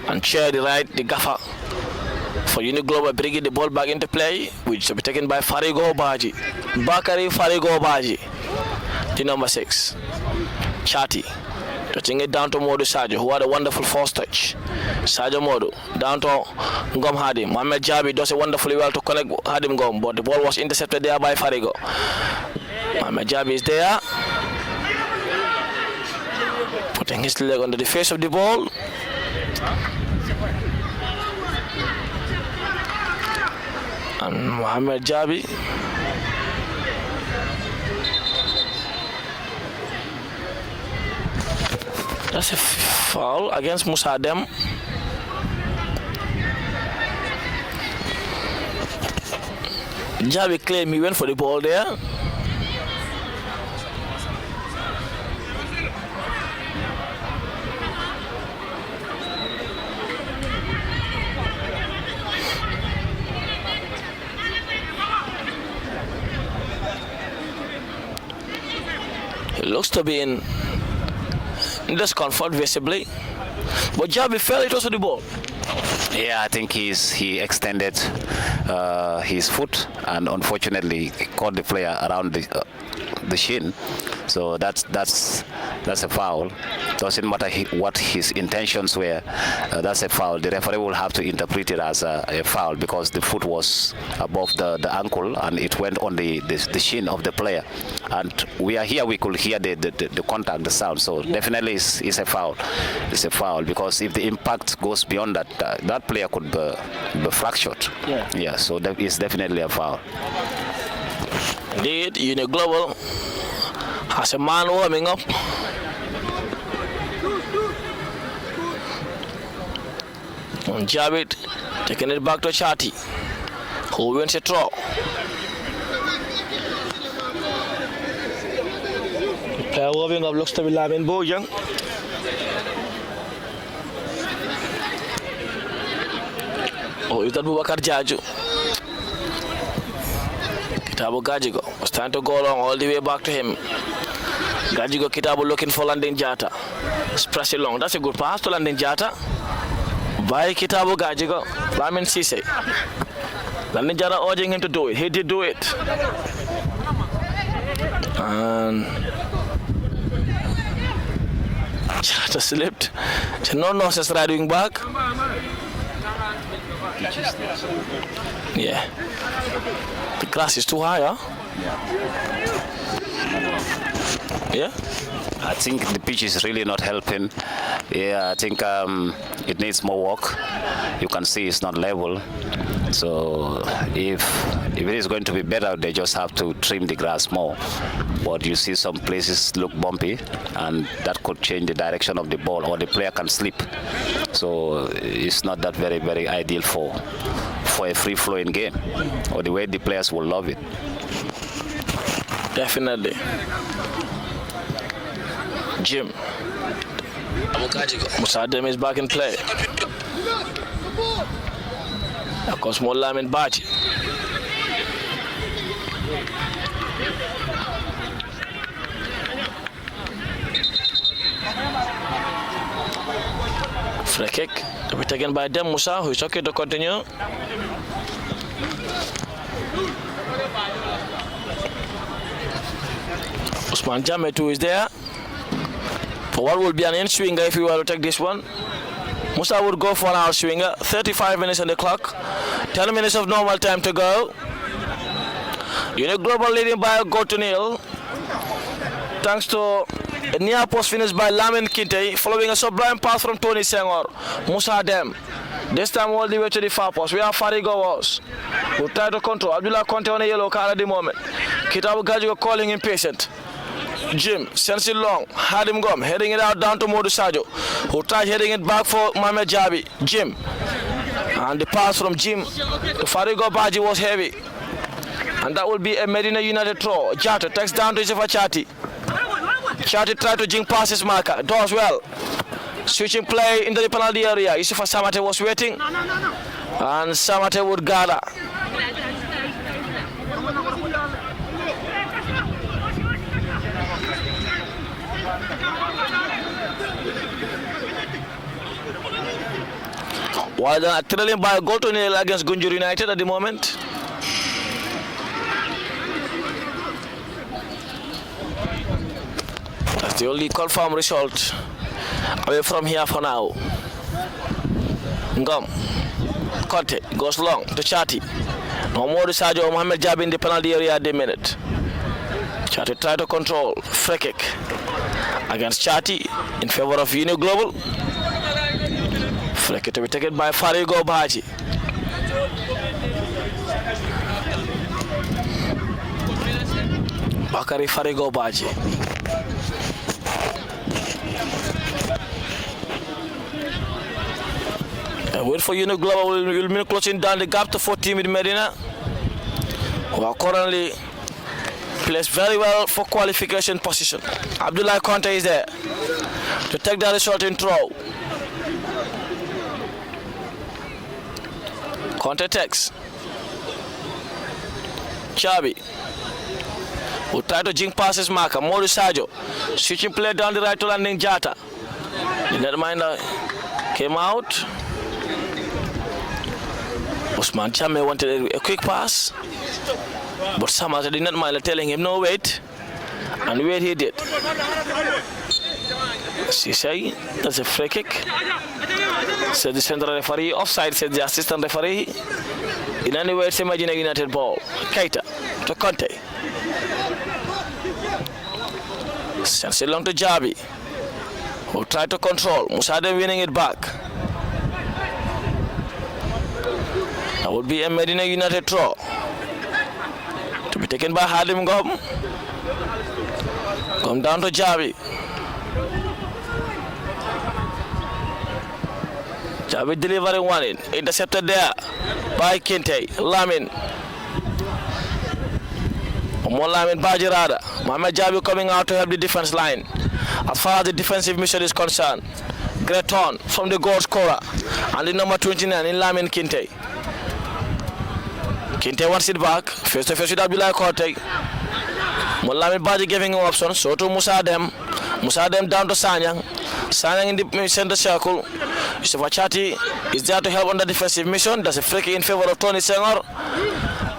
And chair the right, the gaffer for Unique Global bringing the ball back into play, which will be taken by Farigo Baji. Bakari Farigo Baji, the number 6. Chati touching it down to Modu Sajo, who had a wonderful first touch. Sajo Modu down to Ngom Hadim. Mohamed Jabi does it wonderfully well to connect Hadim Ngom, but the ball was intercepted there by Farigo. Mohamed Jabi is there, putting his leg under the face of the ball. And Mohamed Jabi. That's a foul against Musa Dem. Jabi claimed he went for the ball there. He looks to be in discomfort visibly, but Jabi fell it was the ball. Yeah, I think he extended his foot and unfortunately caught the player around the shin. So that's a foul. Doesn't matter what his intentions were. That's a foul. The referee will have to interpret it as a foul because the foot was above the ankle and it went on the shin of the player. And we are here. We could hear the contact, the sound. So definitely it's a foul. It's a foul because if the impact goes beyond that, that player could be fractured. Yeah. So that is definitely a foul. Indeed, Global has a man warming up. And Javed taking it back to Chati, who wins a throw. The player warming up looks to be Lamin Bojang. Oh, is that Bubakar Jaju? Kitabu Gajigo was trying to go along all the way back to him. Gajigo Kitabu looking for Landin Jata. Press it long. That's a good pass to Landin Jata. By Kitabu Gajigo, Lamin Sise. Landin Jata urging him to do it. He did do it. And Jata slipped. So no nonsense riding back. Yeah. The grass is too high, huh? Yeah? I think the pitch is really not helping. Yeah, I think it needs more work. You can see it's not level. So if it is going to be better, they just have to trim the grass more. But you see some places look bumpy, and that could change the direction of the ball, or the player can slip. So it's not that very, very ideal for a free-flowing game, or the way the players will love it. Definitely. Jim. Musadem is back in play. Of course, more Lamin Baji. Free kick to be taken by Dem Musa, who is okay to continue. Usman Jametu is there. For what will be an in-swinger if you were to take this one. Musa would go for an out-swinger. 35 minutes on the clock. 10 minutes of normal time to go. Global leading by a goal to nil. Thanks to a near post finish by Lamin Kinte, following a sublime pass from Tony Senghor. Musa Dem. This time all the way to the far post. Where Farigo was. Who tried to control. Abdullah Conte on a yellow card at the moment. Kitabu Gajigo calling impatient. Jim sends it long, had him gum, heading it out down to Modu Sajo, who tried heading it back for Mohamed Jabi. Jim, and the pass from Jim to Farigo Baji was heavy, and that will be a Medina United throw. Jata takes down to Yusufa Chati. Chati tried to jing past his marker, does well. Switching play into the penalty area. Yusufa Samate was waiting, and Samate would gather. While they are trailing by a goal to nil against Gunjur United at the moment. That's the only confirmed result away from here for now. Ngom. Conte goes long to Chati. No more to Sadio Mohamed Jabi in the penalty area at the minute. Chati tried to control. Free kick against Chati in favor of Global. Free kick to be taken by Farigo Baji. Bakari Farigo Baji. And wait for Unit Global will be closing down the gap to 14 with Medina, who are currently placed very well for qualification position. Abdullah Conte is there to take the resulting throw. Conte takes. Chabi who try to jink passes marker. Modu Sajo switching play down the right to landing Jata. The netminder came out. Usman Chame wanted a quick pass, but somehow the netminder telling him no, wait, and wait he did. Sisai, that's a free kick. Said the central referee. Offside, said the assistant referee. In any way, it's a Medina United ball. Keita to Conte. Sends it long to Jabi, who tried to control. Musadem winning it back. That would be a Medina United draw to be taken by Hadim Gom. Come down to Jabi. Jabi delivering one in. Intercepted there by Kinte. Lamin. More Lamin Bajirada. Mohamed Jabi coming out to help the defense line. As far as the defensive mission is concerned, great turn from the goal scorer and the number 29 in Lamin Kinte. Kinte wants it back. Face to face with Abdullah Korte. Lamin Baji giving him options. So to Musadem. Musadem down to Sanyang. Sanyang in the center circle. Yusuf Achati is there to help on the defensive mission. That's a free kick in favor of Tony Senghor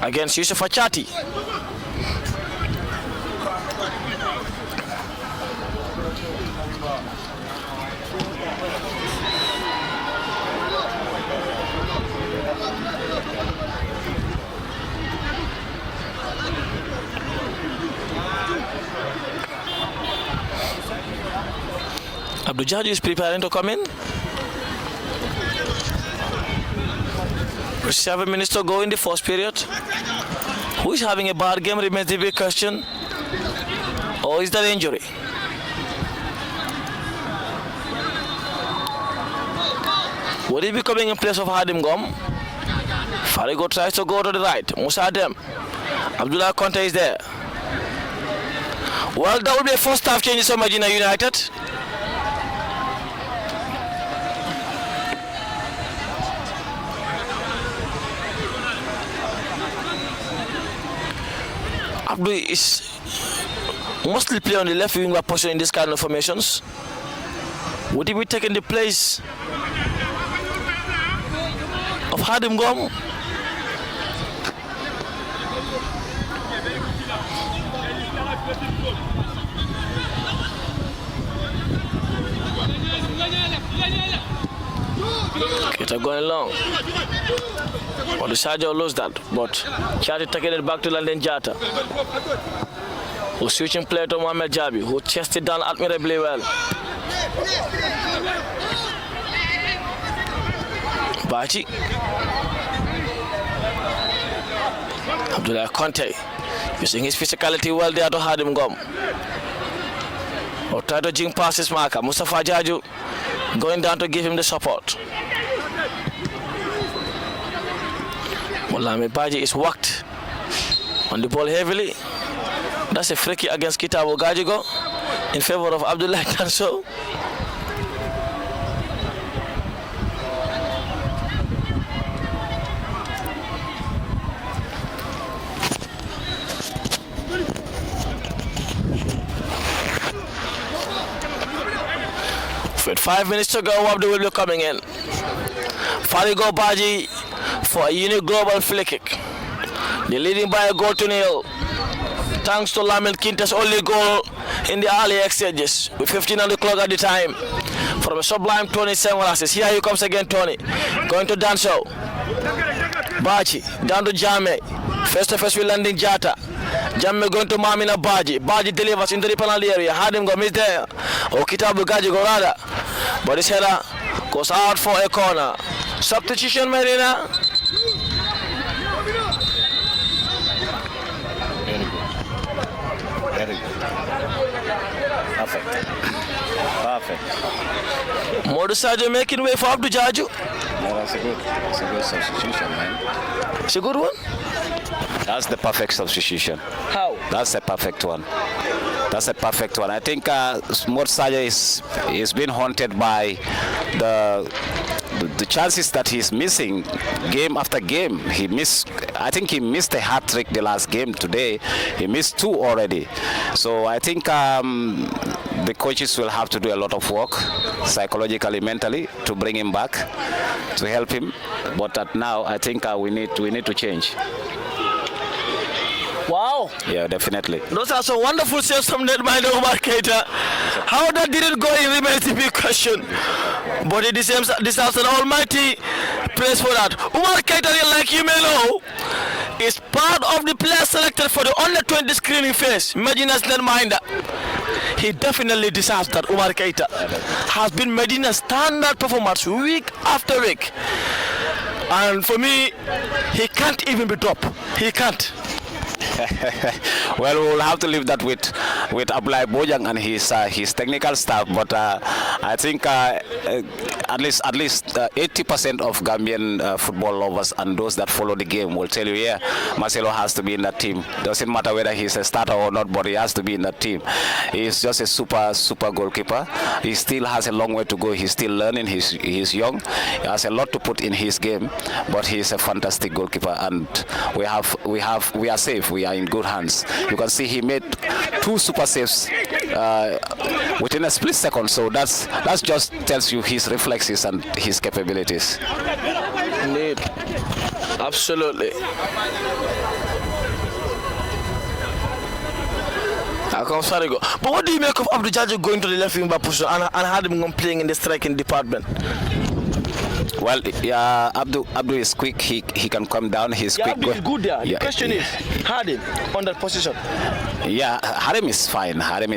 against Yusuf Achati. Abdul Jaju is preparing to come in. 7 minutes to go in the first period. Who is having a bad game remains the big question. Or is that injury? Would he be coming in place of Hadim Gom? Farigo tries to go to the right. Musa Adem. Abdullah Conte is there. Well, that will be a first half change for Medina United. Abdul is mostly play on the left wing position in this kind of formations. Would he be taking the place of Hadim Gom? Kita going long. But the Sergio lost that, but Chati taking it back to London Jata, who switching play to Mohamed Jabi, who chested down admirably well. Bachi. Abdullah Conte using his physicality well there to Hadim Gom. Or try to jing past his marker. Mustafa Jaju going down to give him the support. Mohamed Baji is whacked on the ball heavily. That's a free kick against Kitabo Gajigo in favor of Abdullah Tanso. With 5 minutes to go, Abdul will be coming in. Farigo Baji for a unique global free kick. They're leading by a goal to nil. Thanks to Lamin Kinte's only goal in the early exchanges. With 15 on the clock at the time. From a sublime Tony Senghor. Here he comes again, Tony. Going to Danso. Baji down to Jame. Face to face with landing Jata. Jame going to Mamina Baji. Baji delivers into the penalty area. Hadim Gom is there. Okitabu Gaji Gorada. But his header goes out for a corner. Substitution, Medina. Very Modou Sadio making way for Abdou Jaju. No, that's a good substitution, man. It's a good one. That's the perfect substitution. How? That's a perfect one. That's a perfect one. I think Modou Sadio is being haunted by the chances that he's missing game after game. I think he missed a hat trick the last game today. He missed 2 already. So I think the coaches will have to do a lot of work psychologically, mentally, to bring him back, to help him. But now I think we need to change. Wow. Yeah, definitely. Those are some wonderful saves from netminder Omar Keita. How that didn't go in remains a big question. But it deserves an almighty praise for that. Omar Keita, like you may know, is part of the players selected for the under 20 screening phase. Medina's netminder. He definitely deserves that. Omar Keita has been Medina's standard performance week after week. And for me, he can't even be dropped. He can't. Well, we will have to leave that with Ablai Bojang and his technical staff. But I think at least 80% of Gambian football lovers and those that follow the game will tell you, yeah, Marcelo has to be in that team. Doesn't matter whether he's a starter or not, but he has to be in that team. He's just a super goalkeeper. He still has a long way to go. He's still learning. He's young. He has a lot to put in his game, but he's a fantastic goalkeeper, and we are safe. We are in good hands. You can see he made 2 super saves within a split second. So that just tells you his reflexes and his capabilities. Indeed. Absolutely. But what do you make of Abdou Jaju going to the left wing back position and had him playing in the striking department? Well, Abdou is quick. He can come down. He's quick. Abdou is good there. The question is, Hadim on that position. Yeah, Hadim is fine. Hadim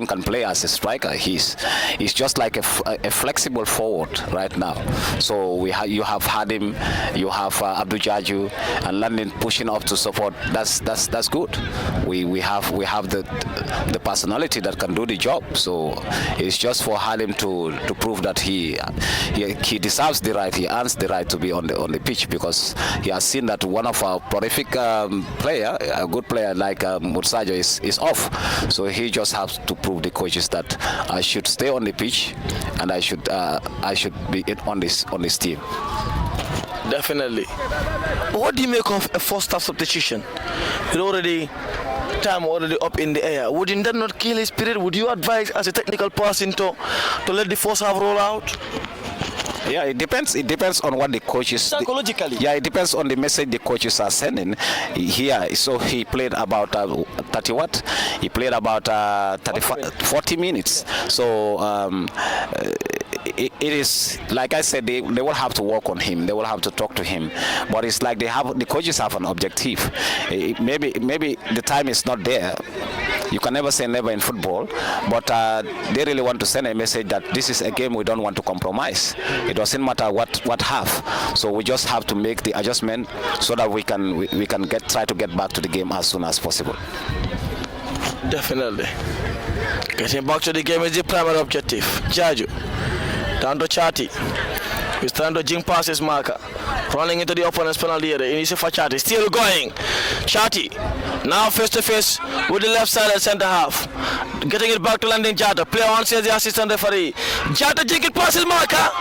can play as a striker. He's just like a flexible forward right now. So you have Hadim, you have Abdou Jaju, and London pushing up to support. That's good. We have the personality that can do the job. So it's just for Hadim to prove that he deserves the right. He earns the right to be on the pitch, because he has seen that one of our prolific player, a good player like Modou Sadio is off. So he just has to prove the coaches that I should stay on the pitch and I should be on this team. Definitely. What do you make of a first half substitution? Time already up in the air. Wouldn't that not kill his spirit? Would you advise as a technical person to let the first half roll out? Yeah, it depends on what the coaches psychologically. Yeah, it depends on the message the coaches are sending here. So he played about 30 what? He played about 40 minutes. So it is like I said, they will have to work on him. They will have to talk to him. But it's like the coaches have an objective. Maybe the time is not there. You can never say never in football, but they really want to send a message that this is a game we don't want to compromise. It doesn't matter what half. So we just have to make the adjustment so that we can try to get back to the game as soon as possible. Definitely. Getting back to the game is the primary objective. Jaju, down to Chati. He's trying to jing past his marker. Running into the opponent's penalty area. Initial for Chati. Still going. Chati. Now face to face with the left side at centre half. Getting it back to landing Jata. Player on says the assistant referee. Jata jing it past his marker.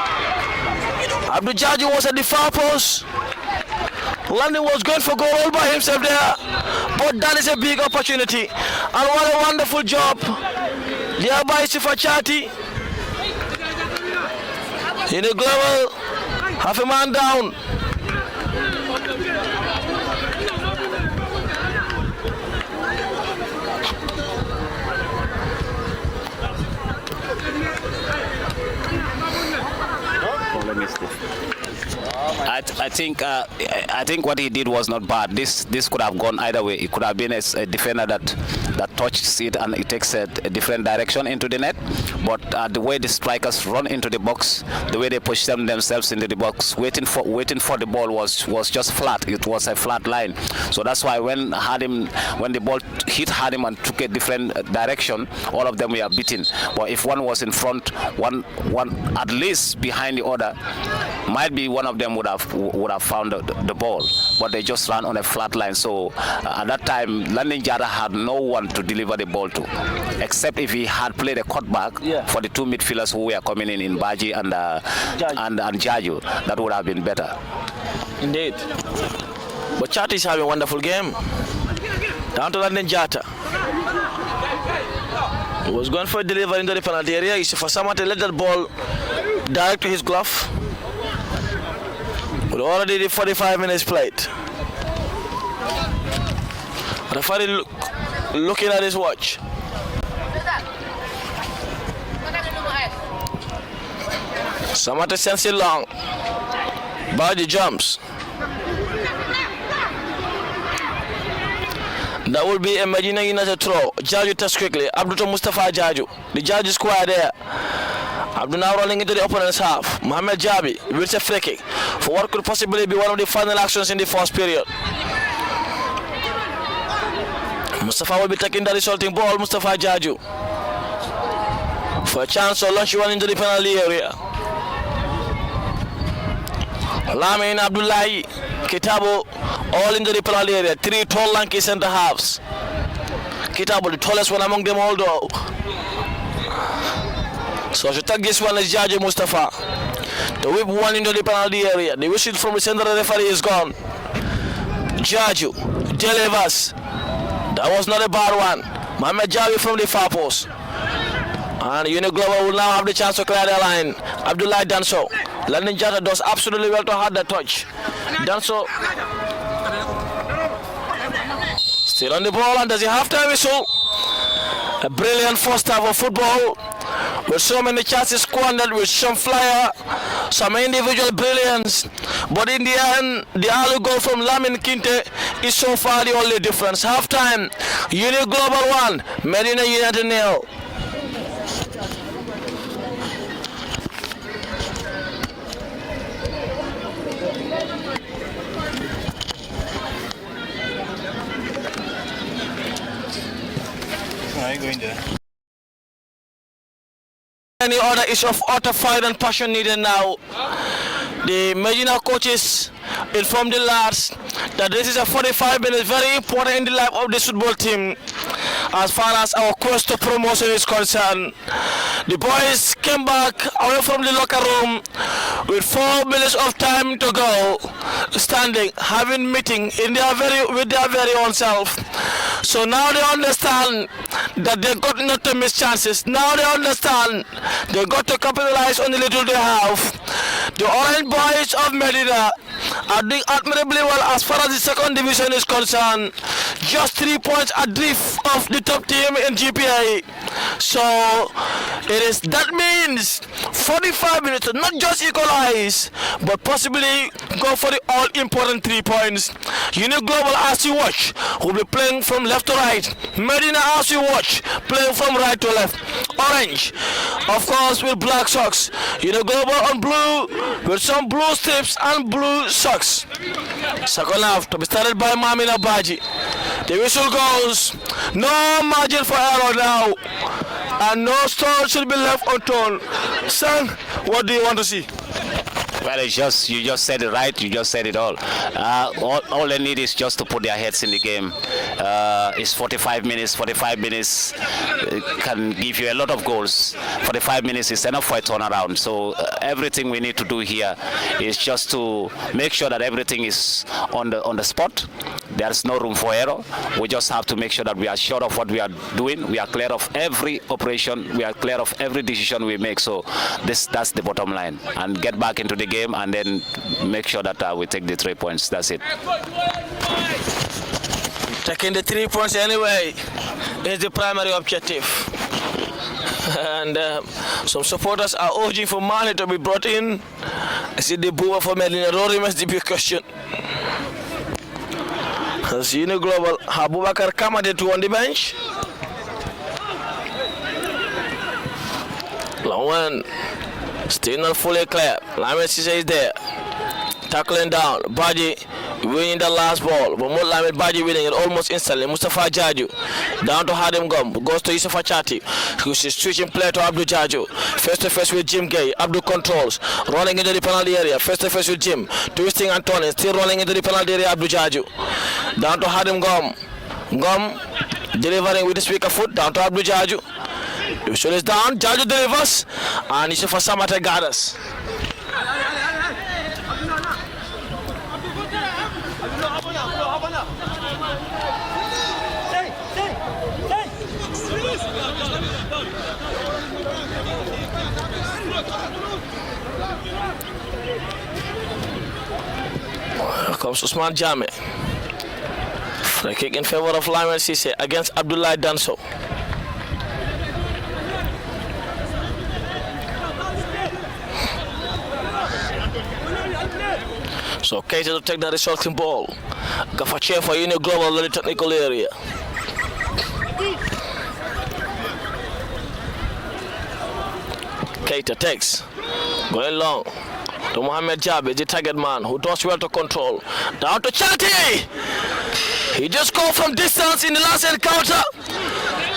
Abdou Jaju was at the far post. London was going for goal all by himself there. But that is a big opportunity. And what a wonderful job. There by Sifa Chati. In the global, half a man down. I think what he did was not bad. This could have gone either way. It could have been a defender that touches it and it takes a different direction into the net. But the way the strikers run into the box, the way they push themselves into the box, waiting for the ball was just flat. It was a flat line. So that's why when the ball hit Hadim and took a different direction, all of them were beaten. But if one was in front, one at least behind the other, might be one of them would have found the ball. But they just ran on a flat line. So at that time, Landin Jara had no one to deliver the ball to, except if he had played a cutback for the two midfielders who were coming in Baji and Jaju. That would have been better. Indeed. But Chat is having a wonderful game. Down to Landin Jata. He was going for a delivery into the penalty area. He's for someone to let that ball direct to his glove. But already the 45 minutes played. Referee looking at his watch. Samata sends it long. Baji jumps. That will be a Medina United throw. Jaju tests quickly. Abdul Mustafa Jaju. The Jaju square there. Abdul now running into the opponent's half. Mohamed Jabi with a free kick for what could possibly be one of the final actions in the first period. Mustafa will be taking the resulting ball. Mustafa Jaju for a chance to launch one into the penalty area. Lamin Abdullahi, Kitabo, all into the penalty area. Three tall, lanky centre halves. Kitabo, the tallest one among them all, though. So to take this one is Jaju Mustafa. The whip one into the penalty area. The whistle from the center referee is gone. Jaju delivers. That was not a bad one. Mohamed Jawi from the far post. And Uniglobal will now have the chance to clear the line. Abdullah Danso. Landin Jata does absolutely well to have the touch. Danso still on the ball, and does he have time whistle? A brilliant first half of football with so many chances squandered, with some flyer, some individual brilliance. But in the end, the early goal from Lamin Kinte is so far the only difference. Half time, Uniglobal 1, Medina United 0. Going there. Any order is of utter fire and passion needed now. The Medina coaches informed the lads that this is a 45 minutes very important in the life of this football team as far as our quest to promotion is concerned. The boys came back away from the locker room with 4 minutes of time to go, standing, having meeting with their very own self. So now they understand that they got not to miss chances. Now they understand they got to capitalize on the little they have. The Orange Boys of Medina are doing admirably well as far as the second division is concerned. Just 3 points adrift of the top team in GPA. So that means 45 minutes to not just equalize, but possibly go for the all-important 3 points. Uniglobal, as you watch, will be playing from left to right. Medina, as you watch, playing from right to left. Orange, of course, with black socks. Uniglobal on blue, with some blue strips and blue socks. Second half to be started by Mamina Baji. The whistle goes. No margin for error now, and no stone should be left unturned. Son, what do you want to see? Well, you just said it right. You just said it all. All they need is just to put their heads in the game. It's 45 minutes. 45 minutes can give you a lot of goals. 45 minutes is enough for a turnaround. So everything we need to do here is just to make sure that everything is on the spot. There's no room for error. We just have to make sure that we are sure of what we are doing. We are clear of every operation. We are clear of every decision we make. So that's the bottom line. And get back into the game and then make sure that we take the 3 points. That's it. Taking the 3 points anyway is the primary objective. And some supporters are urging for money to be brought in see the boomer for Medina. Rory must be a question. As you know, global Abubakar Kamade to on the bench. Long one. Still not fully clear. Lamed Cisse is there. Tackling down. Baji winning the last ball. But more Lamed Baji winning it almost instantly. Mustafa Jaju down to Hadim Gum. Goes to Yusufa Chati. Who's switching play to Abdul Jaju. Face to face with Jim Gay. Abdul controls. Rolling into the penalty area. Face to face with Jim. Twisting Antonin. Still rolling into the penalty area. Abdul Jaju. Down to Hadim Gum. Gum delivering with the speaker foot. Down to Abdul Jaju. The shot is down. Jaju delivers. And Yusufa Samate got us. Here comes Usman Jame. Free kick in favor of Lamed Cisse against Abdullah Danso. So Keita to take the resulting ball. Gafache for Union Global in the technical area. Keita takes. Going long. To Mohamed Jabi, the target man, who does well to control. Down to Chati! He just scored from distance in the last encounter.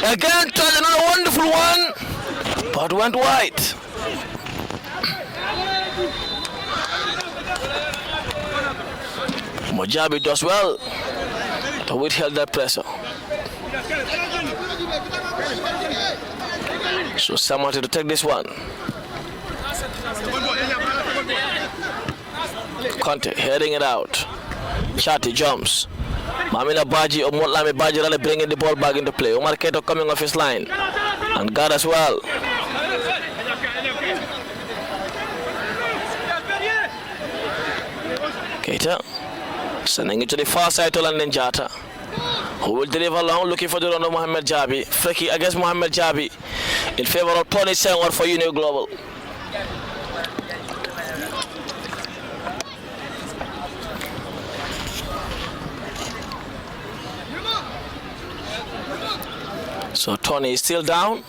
Again, tried another wonderful one, but went wide. Mojabi does well to withhold that pressure. So someone to take this one. Conte heading it out. Chati jumps. Mamina Baji or Motlami Baji really bringing the ball back into play. Omar Keto coming off his line and got as well. Keita sending it to the far side to London Jata, who will deliver long, looking for the run of Mohamed Jabi. Free against Mohamed Jabi in favor of Tony Senghor for Union Global. So Tony is still down.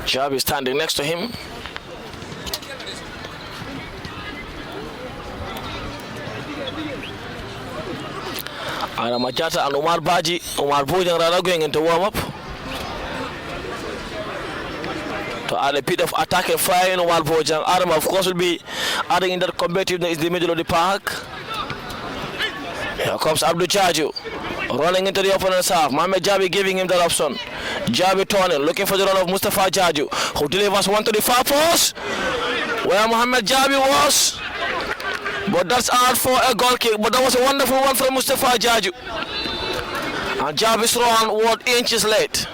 Jabi standing next to him. And Majata and Omar Baji, Omar Bojang are going into warm-up to add a bit of attack and fire in Omar Bojang. Adam, of course, will be adding in that competitiveness in the middle of the park. Here comes Abdul Jaju, rolling into the opponent's half. Mohamed Jabi giving him that option. Jabi turning, looking for the run of Mustafa Jaju, who delivers one to the far post, where Mohamed Jabi was. But that's out for a goal kick. But that was a wonderful one from Mustafa Jaju. And Jabi's run was inches late.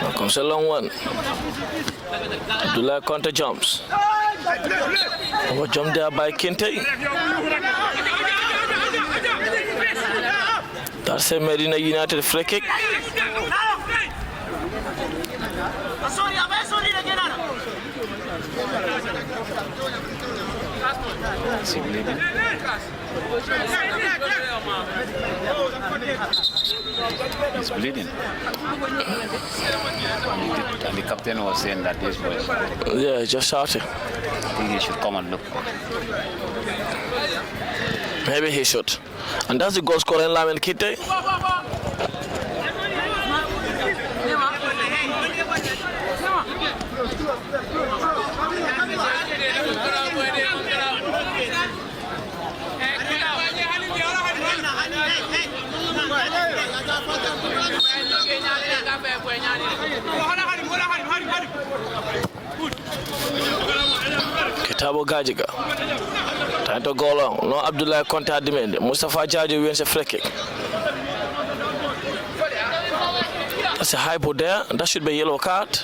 Now comes a long one. Abdullah Conte jumps. Over jump there by Kinte. That's a Medina United free kick. He's bleeding. And the captain was saying that this was... Yeah, just shouting. I think he should come and look. Maybe he should. And that's the goal scorer in Lamed Kinte. Kitabo Gajiga trying to go long. No Abdullah Conte at the end. Mustafa Jaju wins a free kick. That's a high ball there. That should be a yellow card.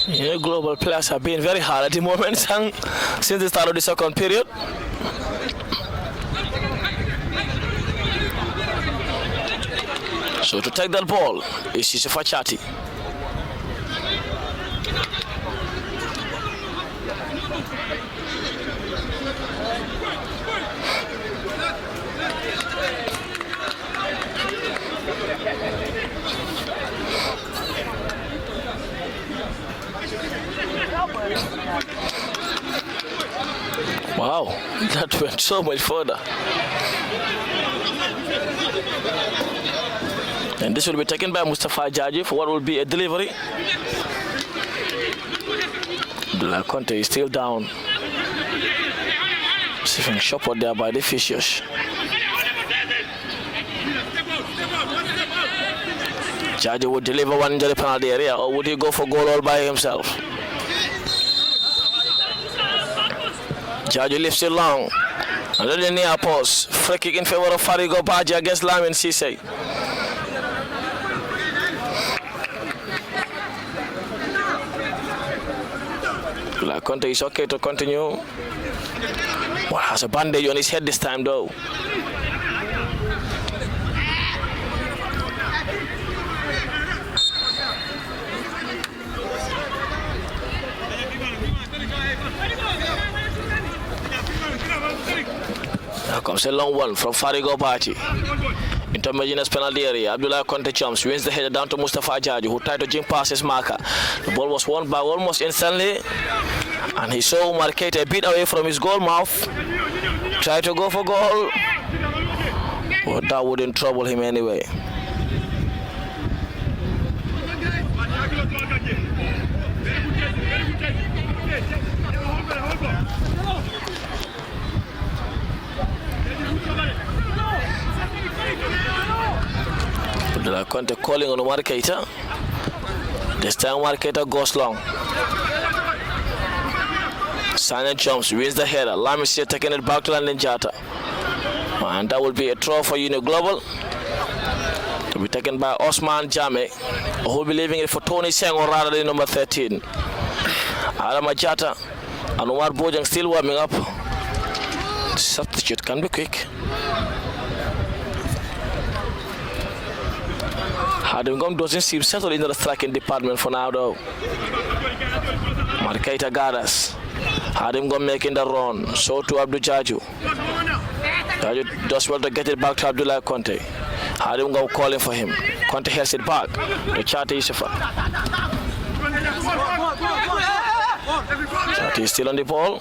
Yeah, global players have been very hard at the moment since the start of the second period. So to take that ball is Fachati. Wow, that went so much further. And this will be taken by Mustafa Jaji for what will be a delivery. Abdullah Conte is still down. Receiving shot out there by the Fishes. Jaji would deliver one into the penalty area, or would he go for goal all by himself? Jaji lifts it long. Under the near post. Free kick in favor of Farigo Baji against Lamin Sise. Conte is okay to continue. Well, has a bandage on his head this time though. Now comes a long one from Farigo Baji. Into Medina's penalty area. Abdullah Conte jumps, wins the header down to Mustafa Jaji, who tried to jump past his marker. The ball was won by almost instantly, and he saw Marquette a bit away from his goal mouth. Tried to go for goal, but that wouldn't trouble him anyway. Abdullah Conte calling on Marqueta. This time Marqueta goes long. Sane jumps, wins the header. Lamisia taking it back to Landon Jata. And that will be a throw for Union Global. To be taken by Osman Jame, who will be leaving it for Tony Sengo rather than number 13. Adama Jata and Omar Bojang still warming up. The substitute can be quick. Hadingom doesn't seem settled into the striking department for now though. Marqueta Garas. Hadingom making the run. So to Abdul Jaju. Jaju does well to get it back to Abdullah Conte. Hadingom calling for him. Conte has it back. The Chati Yusufa. Chati is still on the ball.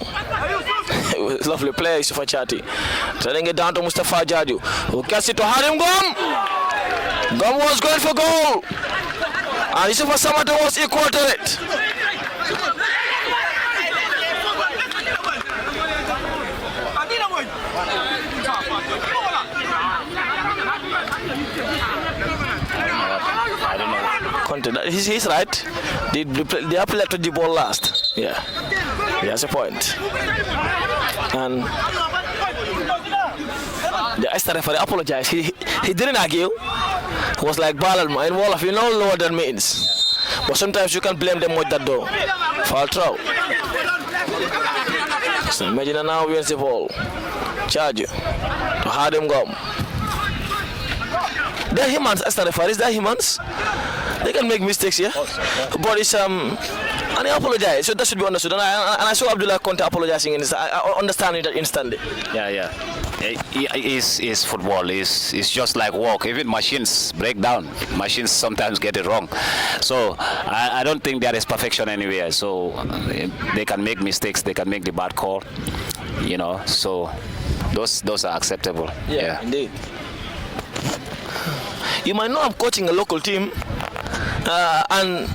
Lovely play, Yusufa Chati. Turning it down to Mustafa Jaju, who gets it to Hadingom. Gum was going for goal, and Yusufa Samata was equal to it. Conte, he's right. They appealed to the ball last. Yeah, he has a point. And the extra referee apologized. He didn't argue. It was like ball in Wolof, you know what that means. But sometimes you can blame them with that though. Foul throw. So Medina now wins the ball. Charge to Hadingom. They're humans, extra referees, they're humans. They can make mistakes, yeah. But it's and he apologized, so that should be understood. And I saw Abdullah Conte apologizing in this. I understand it instantly. Yeah. It's football. It's just like walk. Even machines break down. Machines sometimes get it wrong. So I don't think there is perfection anywhere. So they can make mistakes. They can make the bad call. You know. So those are acceptable. Yeah. Indeed. You might know I'm coaching a local team, and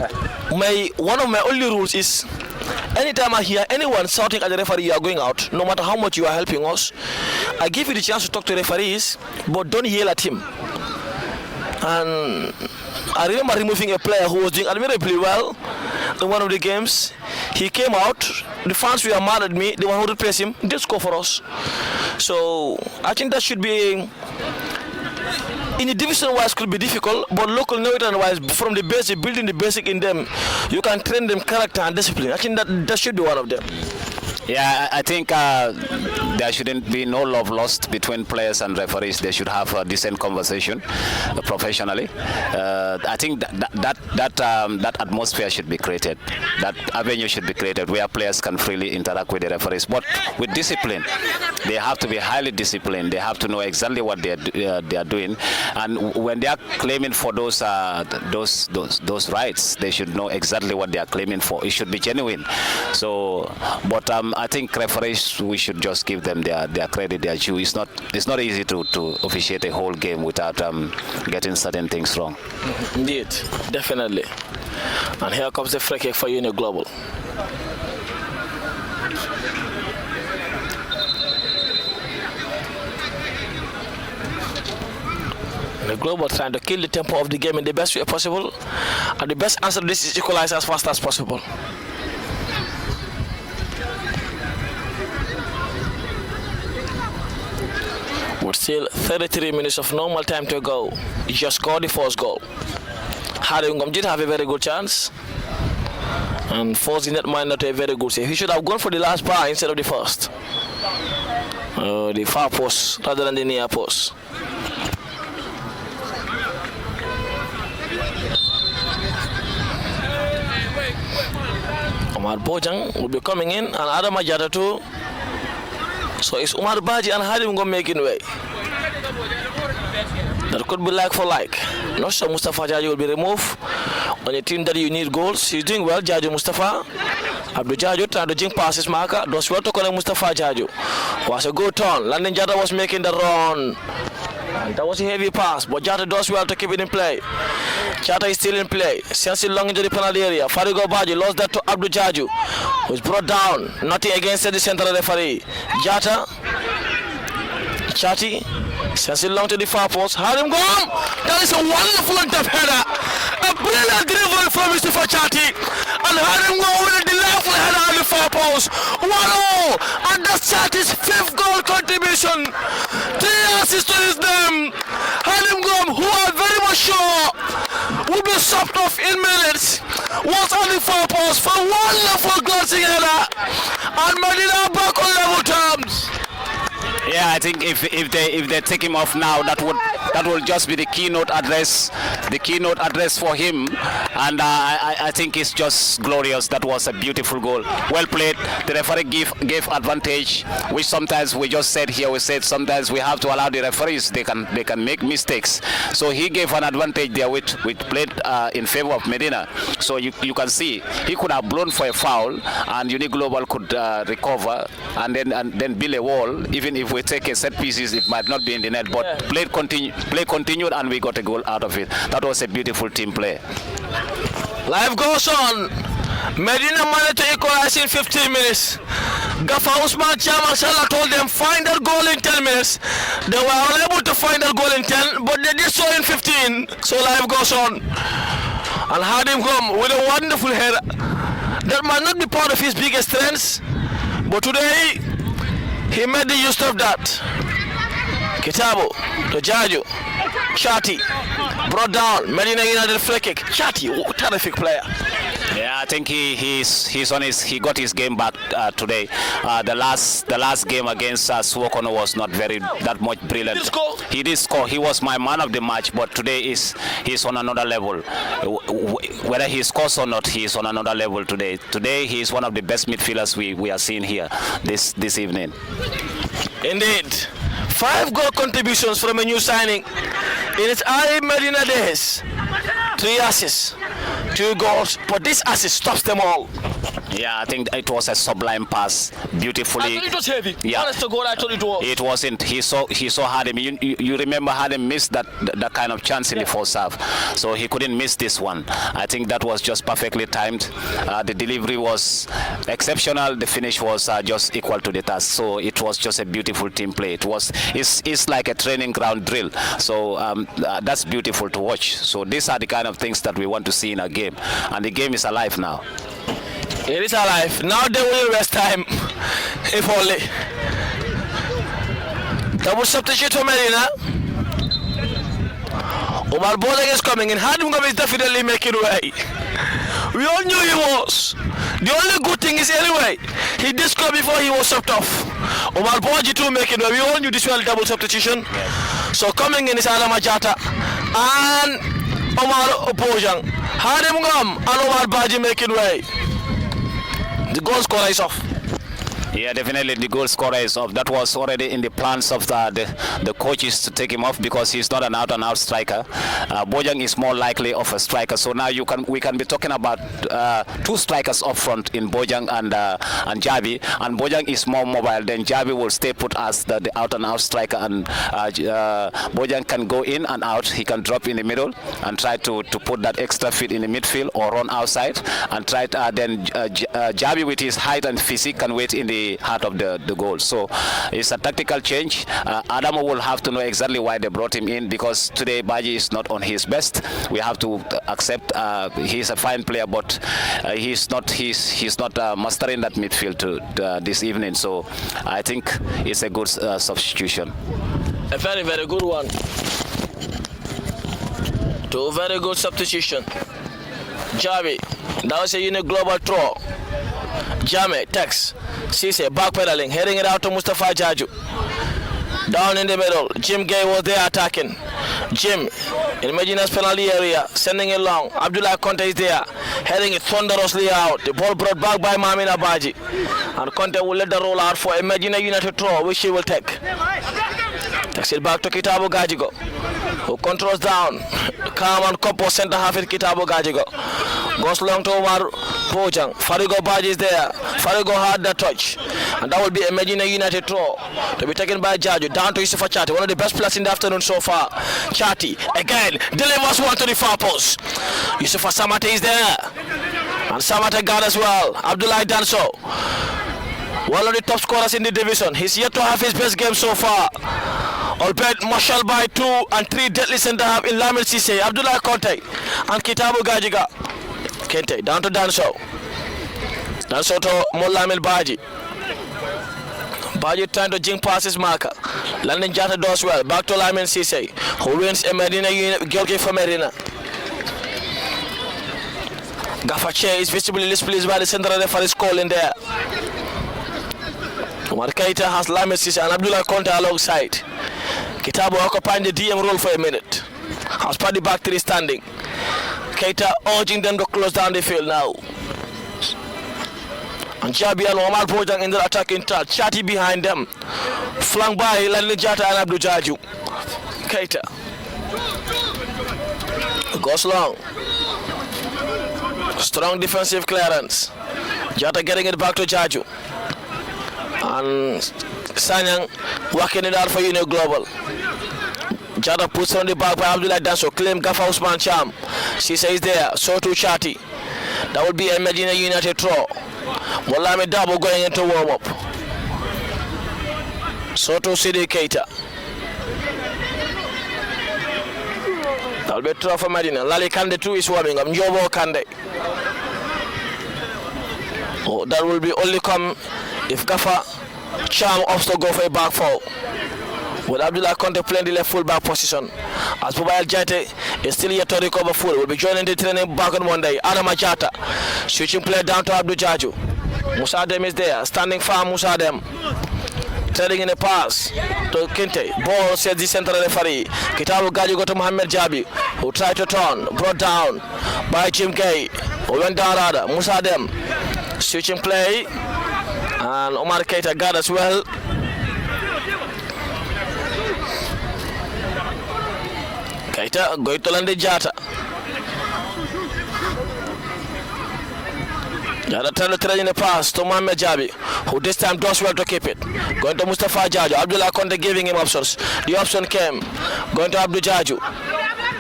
one of my only rules is anytime I hear anyone shouting at the referee, you are going out, no matter how much you are helping us, I give you the chance to talk to referees, but don't yell at him. And I remember removing a player who was doing admirably well in one of the games. He came out, the fans were mad at me, they want to replace him, did score for us. So I think that should be, in the division wise could be difficult, but local Northern wise, from the basic, building the basic in them, you can train them character and discipline. I think that should be one of them. Yeah, I think there shouldn't be no love lost between players and referees. They should have a decent conversation professionally. I think that atmosphere should be created. That avenue should be created where players can freely interact with the referees, but with discipline. They have to be highly disciplined. They have to know exactly what they are doing, and when they are claiming for those rights, they should know exactly what they are claiming for. It should be genuine. So, but I think referees, we should just give them their credit, their due. It's not easy to officiate a whole game without getting certain things wrong. Indeed, definitely. And here comes the free kick for Union Global. The Global trying to kill the tempo of the game in the best way possible, and the best answer to this is equalize as fast as possible. With still 33 minutes of normal time to go, he just scored the first goal. Haringom did have a very good chance, and forcing that man not a very good save. He should have gone for the last bar instead of the first. The far post rather than the near post. Omar Bojang will be coming in, and Adam Ajata too. So it's Umar Baji and Hadim Gom making way. That could be like for like. Not sure Mustafa Jaji will be removed on a team that you need goals. He's doing well, Jaji Mustafa. Abdul Jajo trying to jink past his marker. Does well to connect Mustafa Jajo. Was a good turn. Landon Jata was making the run. And that was a heavy pass, but Jata does well to keep it in play. Jata is still in play. Sends it long into the penalty area. Farigo Baji lost that to Abdul Jaju, who's brought down. Nothing against the central referee. Jata. Chati. Sends it long to the far post. Harim Gom. That is a wonderful top header. A brilliant dribble from Mr. Chati. And Harim Gom with a delightful header on the far post. 1-0. And that's Chati's 5th goal contribution. 3 assists to his name. Harim Gom, who are very much sure will be sopped off in minutes, was on the far post for a wonderful glancing header. And Medina back on level terms. Yeah, I think if they take him off now, that will just be the keynote address for him, and I think it's just glorious. That was a beautiful goal, well played. The referee gave advantage, which sometimes we just said here. We said sometimes we have to allow the referees. They can make mistakes. So he gave an advantage there, which played in favor of Medina. So you can see he could have blown for a foul, and Uni Global could recover and then build a wall. Even if we take a set pieces, it might not be in the net, but play continued, and we got a goal out of it. That was a beautiful team play. Life goes on. Medina managed to equalize in 15 minutes. Gaffer Usman Chairman Salah told them find that goal in 10 minutes. They were unable to find that goal in 10, but they did so in 15. So life goes on. And had him come with a wonderful header. That might not be part of his biggest strengths, but today he made the use of that. Kitabo, Tojajo, Chati, brought down, Medina United free kick. Chati, terrific player. Yeah, I think he got his game back today. The last game against Suwokono was not that much brilliant. He did score. He was my man of the match, but today he's on another level. Whether he scores or not, he's on another level today. Today he is one of the best midfielders we are seeing here this evening. Indeed. 5 goal contributions from a new signing in its early Medina days. 3 assists, 2 goals, but this assist stops them all. Yeah, I think it was a sublime pass, beautifully. I thought it was heavy. Yeah. Honest to God, I thought it was. It wasn't. He saw Harden. You remember Harden missed that kind of chance in the first half, so he couldn't miss this one. I think that was just perfectly timed. The delivery was exceptional. The finish was just equal to the task. So it was just a beautiful team play. It's like a training ground drill. So that's beautiful to watch. So these are the kind of things that we want to see in a game, and the game is alive now. It is alive. Now they will rest time, if only. Double substitute for Medina. Omar Bodeg is coming in. Hadungam is definitely making way. We all knew he was. The only good thing is anyway, he did score before he was subbed off. Omar Bodeg too making way. We all knew this was a double substitution. So coming in is Adama Jata and Omar Bojang. Hadungam and Omar Baji making way. The goal scorer is off. Yeah, definitely the goal scorer is off. That was already in the plans of the coaches to take him off because he's not an out-and-out striker. Bojang is more likely of a striker. So now we can be talking about two strikers up front in Bojang and Jabi. And Bojang is more mobile. Then Jabi will stay put as the out-and-out striker, and Bojang can go in and out. He can drop in the middle and try to put that extra feet in the midfield or run outside and try to, then Jabi with his height and physique can wait in the heart of the goal. So it's a tactical change. Adamo will have to know exactly why they brought him in, because today Baji is not on his best. We have to accept he's a fine player, but he's not mastering that midfield this evening. So I think it's a good substitution. A very, very good one. Two very good substitution. Javi, that was a unique global throw. Jame, Tex, Cisse, backpedaling, heading it out to Mustafa Jaju. Down in the middle, Jim Gay was there attacking. Jim, in Medina's penalty area, sending it long. Abdullah Conte is there, heading it thunderously out. The ball brought back by Mamina Baji. And Conte will let the roll out for a Medina United throw, which he will take. Takes it back to Kitabo Gajigo, who controls down. Calm and composed center half in Kitabo Gajigo. Goes long to Omar Bojang. Farigo Baji is there. Farigo had the touch. And that will be a Medina United throw to be taken by Jaju. Down to Yusufa Chati, one of the best players in the afternoon so far. Chati, again, delivers one to the far post. Yusufa Samate is there. And Samate got as well. Abdullah Danso, one of the top scorers in the division. He's yet to have his best game so far. Albeit marshal by 2 and 3 deadly center half in Lamel Cisse, Abdullah Conte, and Kitabo Gajiga. Kente, down to Danso. Danso to Molamil Baji. Baji trying to jink past his marker. Landing Jata does well. Back to Lamel Cisse, who wins a Medina goalkeeper for Medina. Gafache is visibly displeased by the central referee's call in there. Omar Keita has Lamel Cisse and Abdullah Conte alongside. Kitabo occupying the DM role for a minute. Has Paddy back to the standing. Keita urging them to close down the field now. And Jabi and Omar Bojang in the attacking touch. Chati behind them. Flanked by Lalini Jata and Abdul Jaju. Keita goes long. Strong defensive clearance. Jata getting it back to Jaju. And Sanyang working it out for Union Global. Jada puts on the back by Abdullah Danso. Claim Gafa Usman Cham. She says there. So to Chati. That would be a Medina United throw. Molame Dabo going into warm up. So to Sidi Keita. That will be a throw for Medina. Lali Kande too is warming up. Njobo Kande. Oh, that will be only come if Gafa Cham opts to go for a back foul. With Abdullah Conte playing the left full back position. As Bubayal Jate is still yet to recover full. Will be joining the training back on Monday. Adama Jata switching play down to Abdul Jaju. Musa Dem is there, standing firm. Musa Dem trading in a pass to Kinte. Ball says the central referee. Kitabu Gaji go to Mohamed Jabi, who tried to turn, brought down by Jim Gay, who went down rather. Musa Dem switching play, and Omar Keita got as well. Keita going to land the Jata. Jada trying to trade in the pass to Mohamed Jabi, who this time does well to keep it. Going to Mustafa Jajo. Abdullah Conte giving him options. The option came. Going to Abdul Jaju.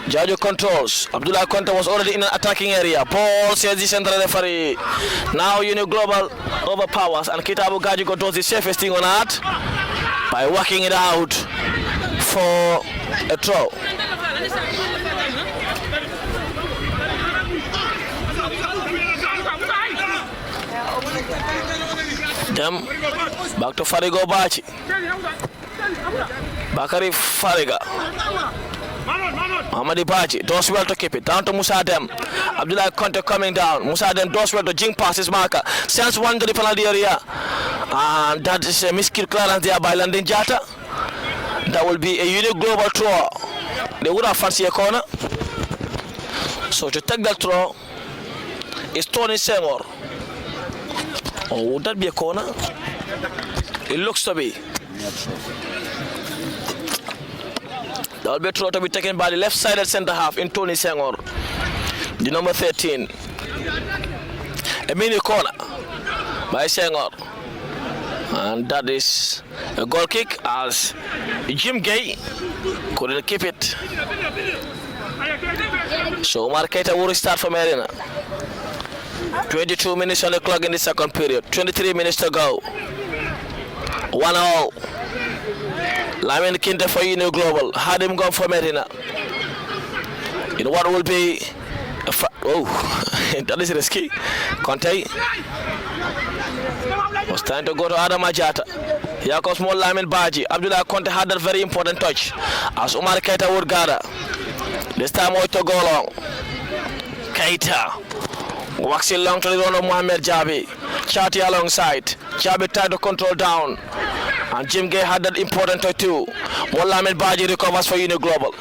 Jaju controls. Abdullah Conte was already in an attacking area. Ball says the central referee. Now Uni Global overpowers, and Kitabu Gajigo does the safest thing on earth by working it out for a throw. Them back to Farigo Bachi. Bakari Fariga. Ahmadi Bachi does well to keep it. Down to Musa Dem. Abdullah Conte coming down. Musa Dem does well to jing past his marker. Sends one to the penalty area. And that is a miskill clearance there by Landin Jata. That will be a unique global throw. They would have fancied a corner. So to take that throw is Tony Seymour. Or would that be a corner? It looks to be. That will be a throw to be taken by the left-sided centre half in Tony Seymour, the number 13. A mini corner by Seymour. And that is a goal kick as Jim Gay couldn't keep it. So Omar Keita will restart for Medina. 22 minutes on the clock in the second period. 23 minutes to go. 1-0. Lamin Kinte for Uni Global. Had him gone for Medina. In what will be that is risky. Conte was trying to go to Adam Ajata. Here comes more Lamin Baji. Abdullah Conte had that very important touch as Omar Keita would gather. This time out to go long. Keita waxing long to the run of Mohamed Jabi. Chati alongside. Jabi tried to control down. And Jim Gay had that important touch too. Mohamed Baji recovers for Uni Global.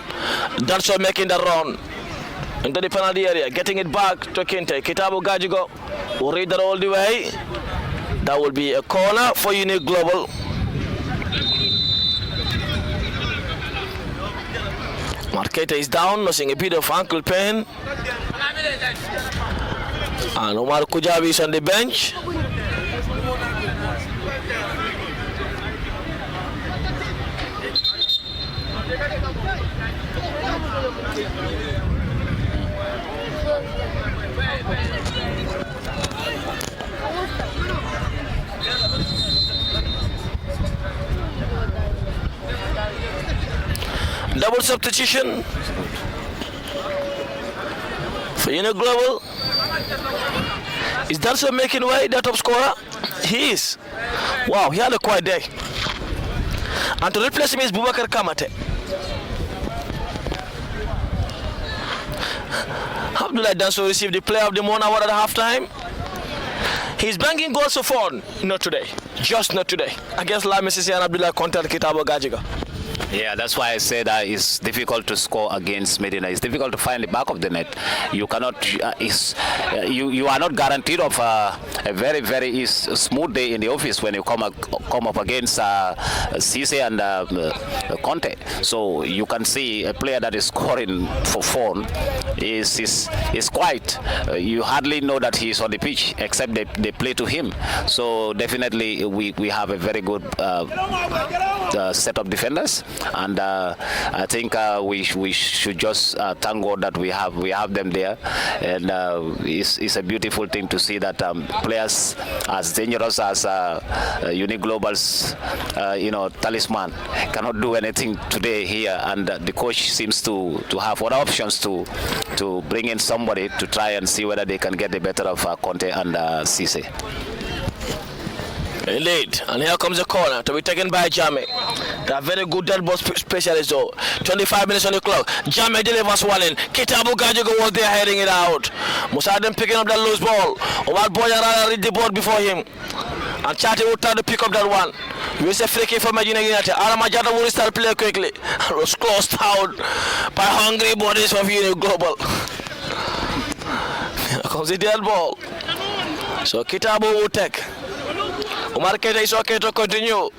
Danso making the run into the penalty area. Getting it back to Kinte. Kitabu Gajigo will read that all the way. That will be a corner for Uni Global. Marketa is down, nursing a bit of ankle pain. And Omar Kujabi is on the bench. Double substitution for Uni Global. Is Danso making way, that top scorer? He is. Wow, he had a quiet day. And to replace him is Boubacar Kamate. Abdullah Danso received the player of the month award at halftime. He's banging goals so far, not today. Just not today. Against Lamin Sisi and Abdullah Conte and Kitabo Gajiga. Yeah, that's why I said it's difficult to score against Medina. It's difficult to find the back of the net. You cannot, you are not guaranteed of a very, very smooth day in the office when you come up against Cisse and Conte. So you can see a player that is scoring for fun is quite. You hardly know that he is on the pitch, except they play to him. So definitely we have a very good set of defenders. And I think we should just thank God that we have them there, and it's a beautiful thing to see that players as dangerous as Uni Global's talisman cannot do anything today here, and the coach seems to have other options to bring in somebody to try and see whether they can get the better of Conte and Cisse. Indeed, and here comes the corner to be taken by Jame. They are very good dead ball specialists though. 25 minutes on the clock. Jame delivers one in. Kitabu Gajigo was there heading it out. Musadem picking up that loose ball. Omar Boyarara read the board before him. And Chati would try to pick up that one. We say free kick for Medina United. Aramajata will start play quickly. It was closed out by hungry bodies of Uni Global. Here comes the dead ball. So Kitabu will take. Omar Keita is okay to continue.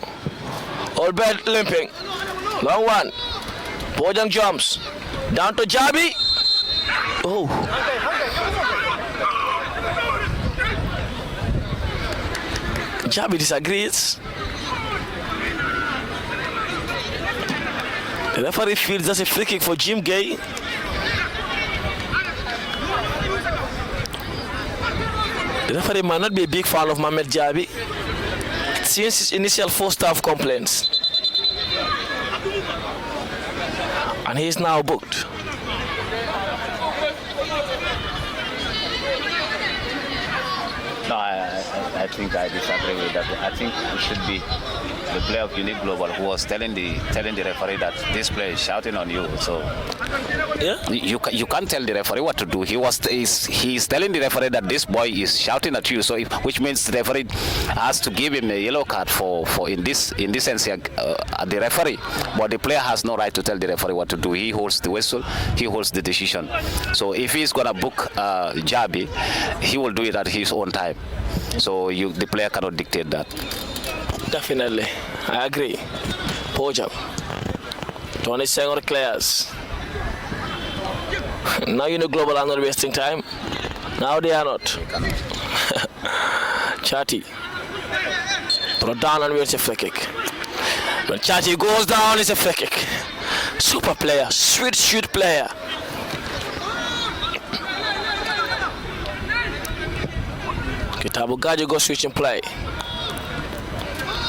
Albert limping. Long one. Bojang jumps. Down to Jabi. Oh. Jabi disagrees. The referee feels that's a free kick for Jim Gay. The referee might not be a big fan of Mohamed Jabi since his initial first half complaints. And he is now booked. No, I think I disagree with that. I think it should be the player of Unique Global who was telling the referee that this player is shouting on you. So yeah, you can't tell the referee what to do. He's telling the referee that this boy is shouting at you. So which means the referee has to give him a yellow card for in this sense the referee. But the player has no right to tell the referee what to do. He holds the whistle. He holds the decision. So if he's gonna book Jabi, he will do it at his own time. So the player cannot dictate that. Definitely, I agree. Pojam, Tony Senghor players. Now Unique Global are not wasting time. Now they are not. Chati, throw down and it's a free kick. When Chati goes down, it's a free kick. Super player, sweet shoot player. Kitabu Gaji go switch and play.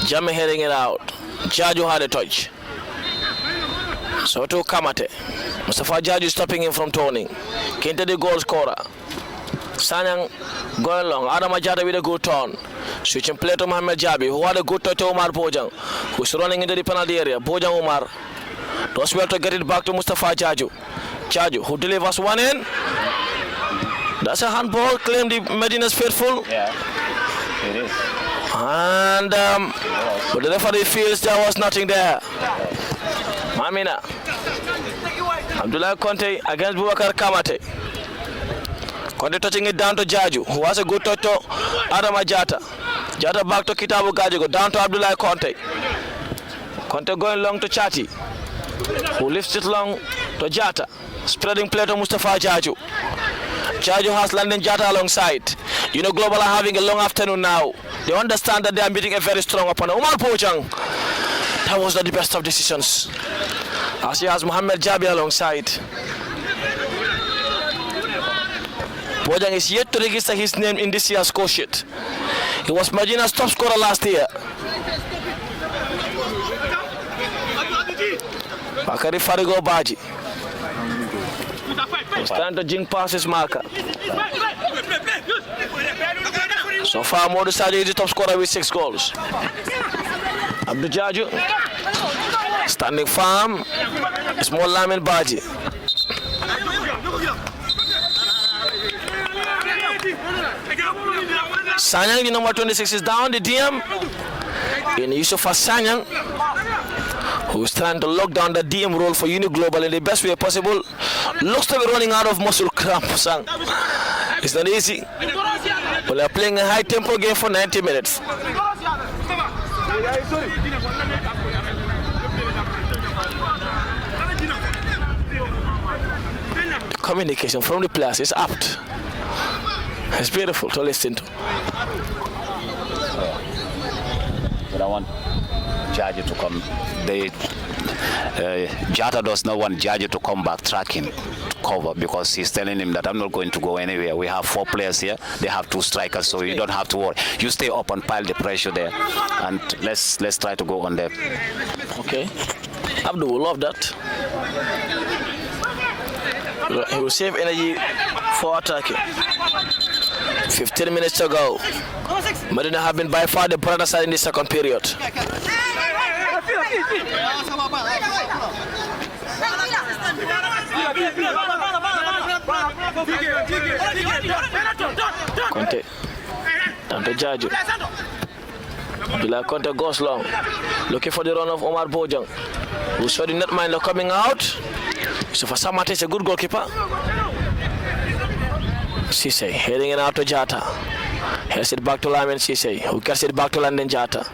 Jame heading it out. Jaju had a touch. So to Kamate. Mustafa Jaju stopping him from turning. Kinte the goal scorer. Sanyang going long. Adam Ajata with a good turn. Switching play to Mohamed Jabi, who had a good touch to Omar Bojang, who's running into the penalty area. Bojang Omar does well to get it back to Mustafa Jaju. Jaju, who delivers one in. That's a handball, claimed the Medina's faithful. Yeah, it is. And but the referee feels there was nothing there. Mamina. Abdullah Conte against Boubacar Kamate. Conte touching it down to Jaju, who has a good touch to Adama Jata. Jata back to Kitabu Gajigo, down to Abdullah Conte. Conte going long to Chati, who lifts it long to Jata. Spreading play to Mustafa Jaju. Jaju has landed Jata alongside. Unique Global are having a long afternoon now. They understand that they are meeting a very strong opponent. Omar Pojang. That was not the best of decisions. As he has Mohamed Jabi alongside. Pojang is yet to register his name in this year's score sheet. He was Medina's top scorer last year. Bakari Farigo Baji was trying to jink past his marker. So far, Modu Sadio is the top scorer with 6 goals. Abdul Jaju standing firm. Small Lamin Baji. Sanyang, the number 26, is down. The DM in Yusufa Sanyang, who is trying to lock down the DM role for Unique Global in the best way possible. Looks to be running out of muscle cramp. Sang. It's not easy. But they're playing a high tempo game for 90 minutes. The communication from the players is apt. It's beautiful to listen to. But I want Jaji to come. Jata does not want Jaji to come back tracking to cover, because he's telling him that I'm not going to go anywhere. We have 4 players here. They have 2 strikers, so you don't have to worry. You stay up and pile the pressure there, and let's try to go on there. Okay, Abdul will love that. He will save energy for attacking. 15 minutes to go. Medina have been by far the brighter side in the second period. Conte, down to Jaju. Bila Conte goes long, looking for the run of Omar Bojang, who saw the netminder coming out. So for Samate, it's a good goalkeeper. Sise heading it out to Jata. Heads it back to Lamin Sise, who gets it back to London Jata.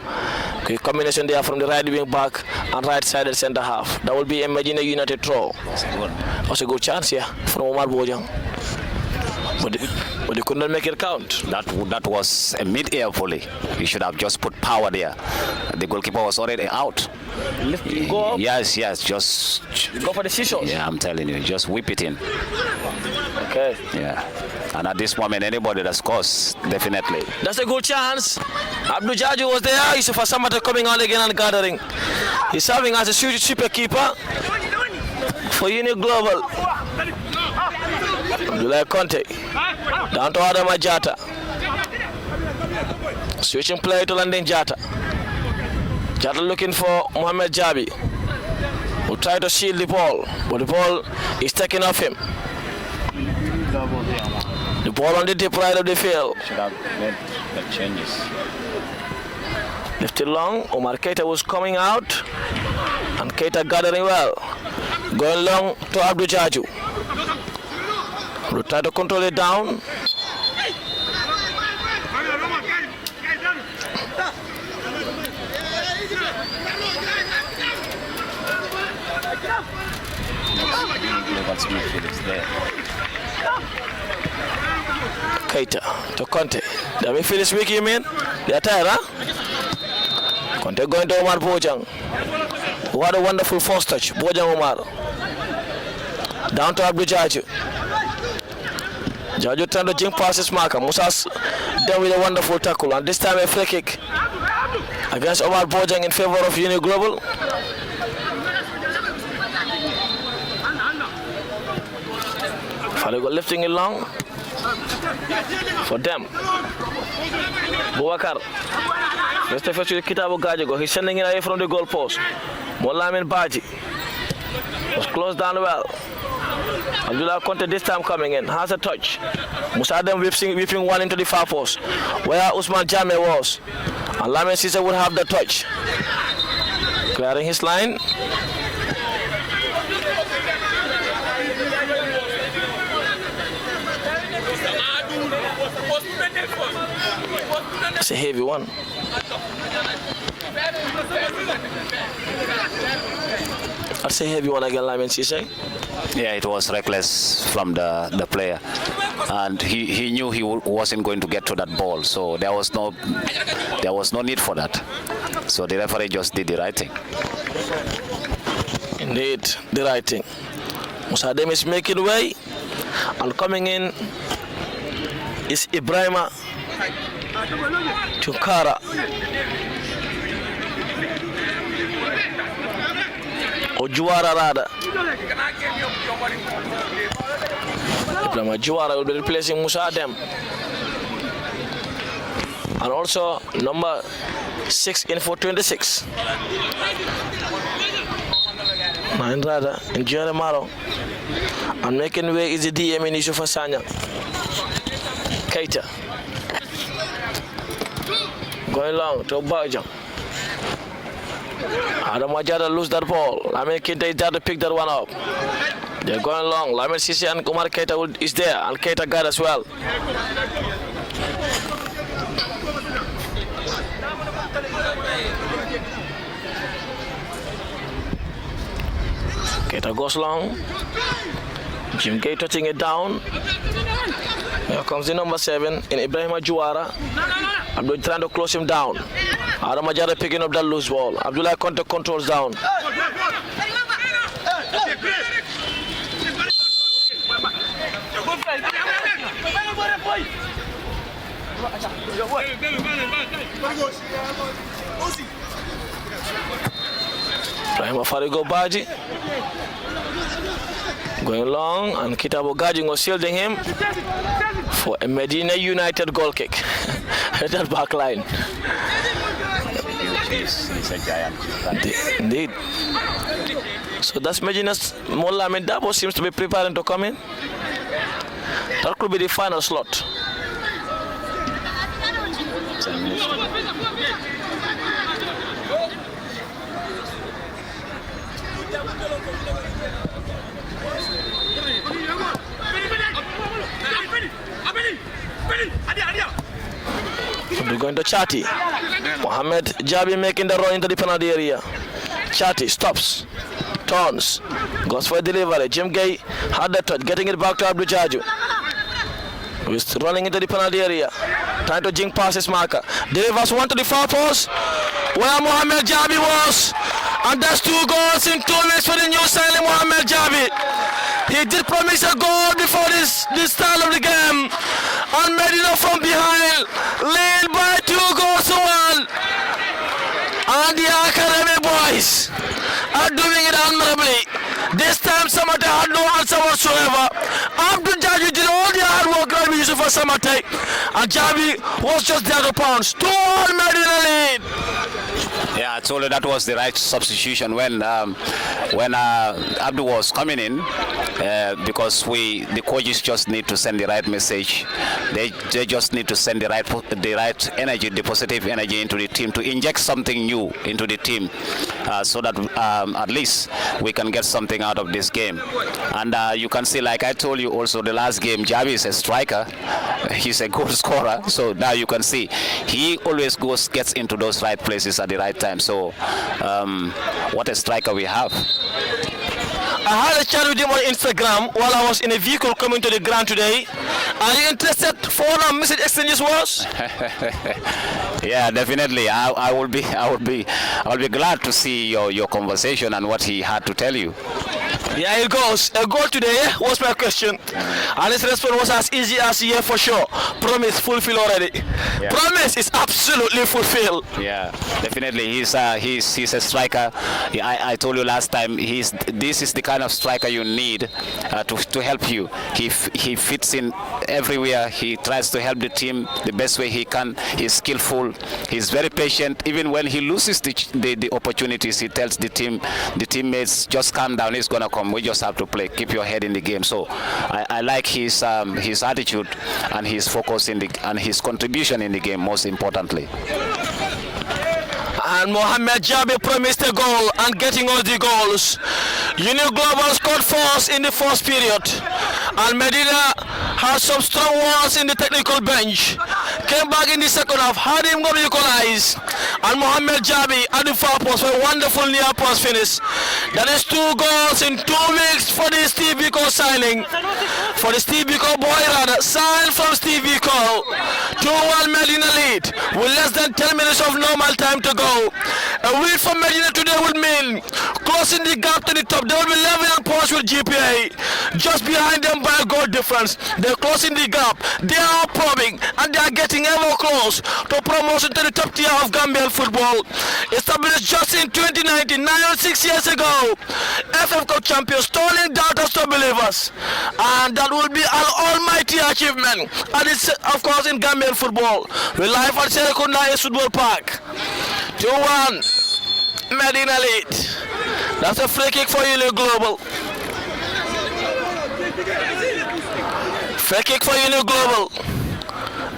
Okay, combination there from the right wing back and right side at centre half. That will be a Medina United throw. That's a good chance here from Omar Bojang. But they could not make it count. That was a mid-air volley. He should have just put power there. The goalkeeper was already out. Go up. Yes, just Go for the seashores. yeah, I'm telling you, just whip it in. Okay. Yeah. And at this moment, anybody that scores, definitely. That's a good chance. Abdul Jaju was there. Yusuf Asamata coming on again and gathering. He's serving as a super keeper for Uni Global. Abdullah Conte. Down to Adam Jata. Switching play to London Jata. Jata looking for Mohamed Jabi, who tried to shield the ball, but the ball is taken off him. The ball on the deep right of the field. Should have made the changes. Left it long. Omar Keita was coming out, and Keita gathering well. Going long to Abdul Jaju. Will try to control it down. Keita to Conte. The midfield is weak, you mean? They are tired, huh? Conte going to Omar Bojang. What a wonderful first touch. Bojang Omar. Down to Abdul Jaju. Jaju trying to jump past his marker. Musa's done with a wonderful tackle. And this time a free kick against Omar Bojang in favor of Uni Global. Farigo lifting it long for them. Boubacar. Let's take first to Kitabu Gajago. He's sending it away from the goal post. Molamin Baji was closed down well. Abdullah Conte this time coming in. Has a touch. Musa Adam whipping one into the far post where Usman Jame was. And Lamin Sisa would have the touch. Clearing his line. It's a heavy one. That's a heavy one again, Lamin Sisa. Yeah, it was reckless from the player, and he knew he wasn't going to get to that ball, so there was no need for that. So the referee just did the right thing. Indeed, the right thing. Musa Dem is making way, and coming in is Ibrahima Tunkara. Ojuara rather. Ibrahima Juara will be replacing Musa Dem. And also number 6 in for 26. 9 rather in Jeremaro. And making way is the DM in Yusuf Asanya. Keita. Going long to Bajang. Adam Wajada lose that ball. Lamin Keita is there to pick that one up. They're going long. Lamin Sisi and Omar Keita is there. And Keita got as well. Keita goes long. Jim Gay touching it down. Here comes the number 7 in Ibrahima Juara. Abdul trying to close him down. Adam Majara picking up that loose ball. Abdullah Conte controls down. Ibrahima Farigo Baji going long, and Kitabo Gaji was shielding him for a Medina United goal kick. That back line. He's a giant. Indeed. So that's Medina's Mola Dabo seems to be preparing to come in. That could be the final slot. We're going to Chati. Mohamed Jabi making the run into the penalty area. Chati stops, turns, goes for a delivery. Jim Gay had the touch, getting it back to Abdul Jaju. He's running into the penalty area, trying to jink past his marker. Delivers one to the far post, where Mohamed Jabi was. And that's 2 goals in 2 minutes for the new signing Mohamed Jabi. He did promise a goal before this start of the game. And Medina from behind, led by 2 goals to 1. And the Academy boys are doing it admirably. This time Samate had no answer whatsoever. Abdul Jabi did all the hard work that we used for Samate. And Jabi was just there to pounce. 2-1 Medina lead. Yeah, I told you that was the right substitution when Abdul was coming in, because the coaches just need to send the right message. They just need to send the right energy, the positive energy into the team, to inject something new into the team, so that at least we can get something out of this game. And you can see, like I told you also, the last game, Javi is a striker. He's a goal scorer. So now you can see he always gets into those right places at the right time. So what a striker we have. I had a chat with him on Instagram while I was in a vehicle coming to the ground today. Are you interested for our message exchanges was? Yeah, definitely. I will be glad to see your conversation and what he had to tell you. Yeah, it goes. A goal today was my question. And his response was as easy as yeah, for sure. Promise fulfilled already. Yeah. Promise is absolutely fulfilled. Yeah, definitely. He's a striker. I told you last time, this is the kind of striker you need to help you. He fits in everywhere. He tries to help the team the best way he can. He's skillful. He's very patient. Even when he loses the opportunities, he tells the teammates, just calm down, it's gonna come. We just have to play. Keep your head in the game. So I like his attitude and his focus and his contribution in the game, most importantly. And Mohamed Jabi promised a goal and getting all the goals. Union Global scored first in the first period. And Medina has some strong ones in the technical bench. Came back in the second half, had him go to equalize. And Mohamed Jabi at the far post for a wonderful near post finish. That is 2 goals in 2 weeks for the Steve Biko signing. For the Steve Biko boy rather, signed from Steve Biko. 2-1 Medina lead with less than 10 minutes of normal time to go. A win for Medina today would mean closing the gap to the top. They will be level on points with GPA. Just behind them by a goal difference. They're closing the gap. They are probing and they are getting ever close to promotion to the top tier of Gambian football. Established just in 2019, 6 years ago. FF Cup champions, turning doubters to believers. And that will be an almighty achievement. And it's, of course, in Gambian football. We're live at Serekunda Football Park. 2-1 Medina lead. That's a free kick for Uni Global. Free kick for Uni Global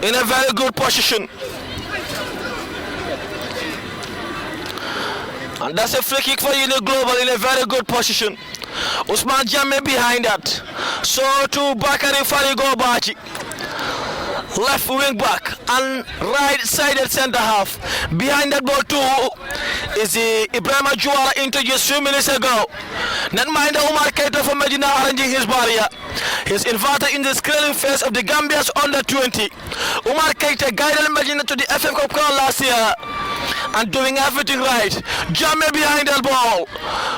in a very good position. And that's a free kick for Uni Global in a very good position. Usman Jammeh behind that. So to Bakari Farigo Bachi. Left wing back and right-sided centre half. Behind that ball too is Ibrahima Juara introduced few minutes ago. Not mind Umar Keita from Medina arranging his barrier. He's inverted in the screening phase of the Gambia's under-20. Umar Keita guided Medina to the FF Cup crown last year and doing everything right. Jammeh behind that ball.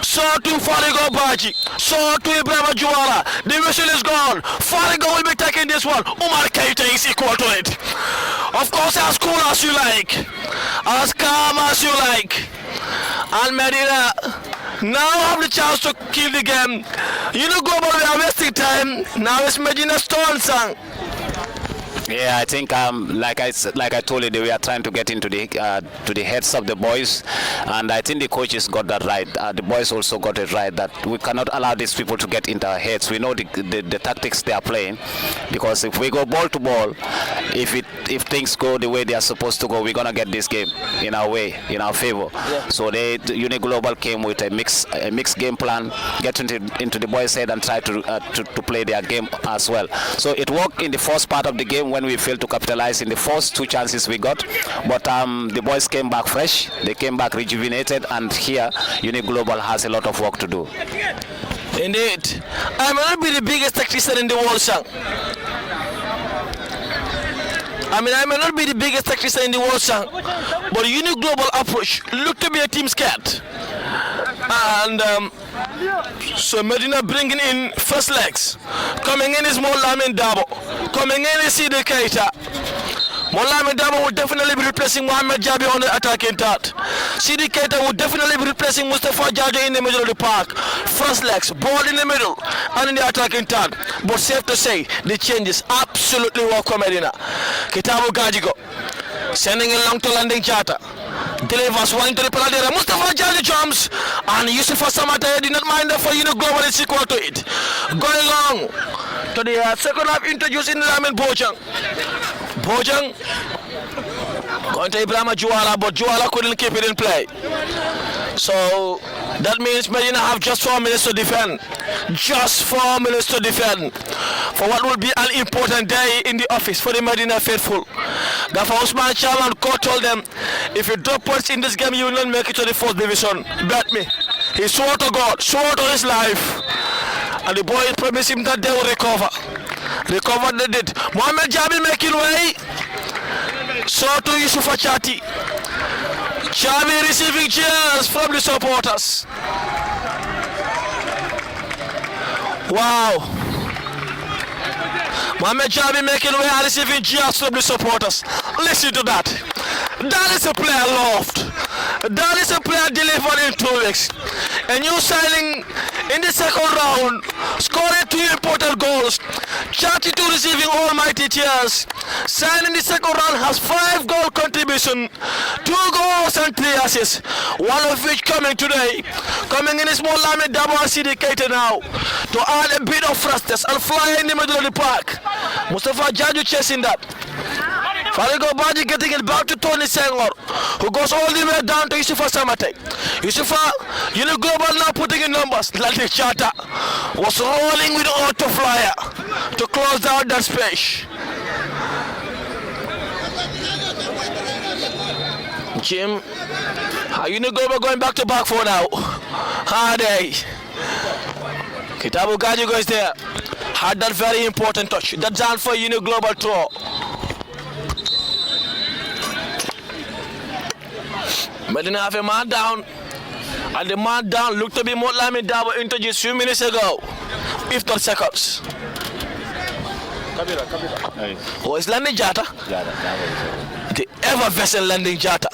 So to Farigo Baji. So to Ibrahima Juara. The whistle is gone. Farigo will be taking this one. Umar Keita is equal to it. Of course, as cool as you like. As calm as you like. And Medina now have the chance to kill the game. You know, Global, we are wasting time. Now it's Medina's turn, son. Yeah, I think like I told you, we are trying to get into the heads of the boys, and I think the coaches got that right. The boys also got it right that we cannot allow these people to get into our heads. We know the tactics they are playing, because if we go ball to ball, if things go the way they are supposed to go, we're gonna get this game in our way, in our favor. Yeah. So Uni Global came with a mixed game plan, get into the boys' head and try to play their game as well. So it worked in the first part of the game when we failed to capitalize in the first 2 chances we got, but the boys came back fresh, they came back rejuvenated, and here Uni Global has a lot of work to do. Indeed. I may not be the biggest tactician in the world, sir, I mean, I may not be the biggest tactician in the world, sir, but a unique global approach look to be a team scat. And so Medina bringing in first legs. Coming in is Molamin Dabo. Coming in is Sidi Keita. Molamin Dabo will definitely be replacing Mohamed Jabi on the attacking third. Sidi Keita will definitely be replacing Mustafa Jajo in the middle of the park. First legs, ball in the middle and in the attacking third. But safe to say, the changes absolutely work for Medina. Kitabu Gajigo sending a long to landing charter. Delivers one into the penalty. Mustafa Jaji jumps and Yusufa Samata did not mind that for global is equal to it. Going long to the second half, introducing Lamin Bojang. Bojang going to Ibrahima Juwala, but Juwala couldn't keep it in play. So that means Medina have just 4 minutes to defend. Just 4 minutes to defend for what will be an important day in the office for the Medina faithful. Gaffer Usman Chairman court told them, if you drop points in this game, you will not make it to the 4th division. Bet me. He swore to God, swore to his life. And the boys promised him that they will recover. Recovered they did. Mohamed Jabi making way. So to Yusufa Chati. Jabi receiving cheers from the supporters. Wow. Mohamed Jabi making way and receiving cheers from the supporters. Listen to that. That is a player loved. That is a player delivered in 2 weeks. A new signing in the second round, scoring 2 important goals. Chati to receiving almighty cheers. Signing the second round has 5 goal contribution, 2 goals and 3 assists. One of which coming today. Coming in is Molami Dabo and Sidi Keita now to add a bit of freshness and fly in the middle of the park. Mustafa Jaju chasing that. Farigo Baji getting it back to Tony Senghor, who goes all the way down to Yusufa Samate. Yusufa, global now putting in numbers. Lalti Chata was rolling with auto flyer to close down that space. Jim, global going back to back for now. Hard day. Kitabu Gaji goes there. Had that very important touch. That's down for global throw. Medina have a man down, and the man down looked to be Motlami Dabo introduced few minutes ago, if not seconds. Who is landing Jata? The ever vessel landing Jata.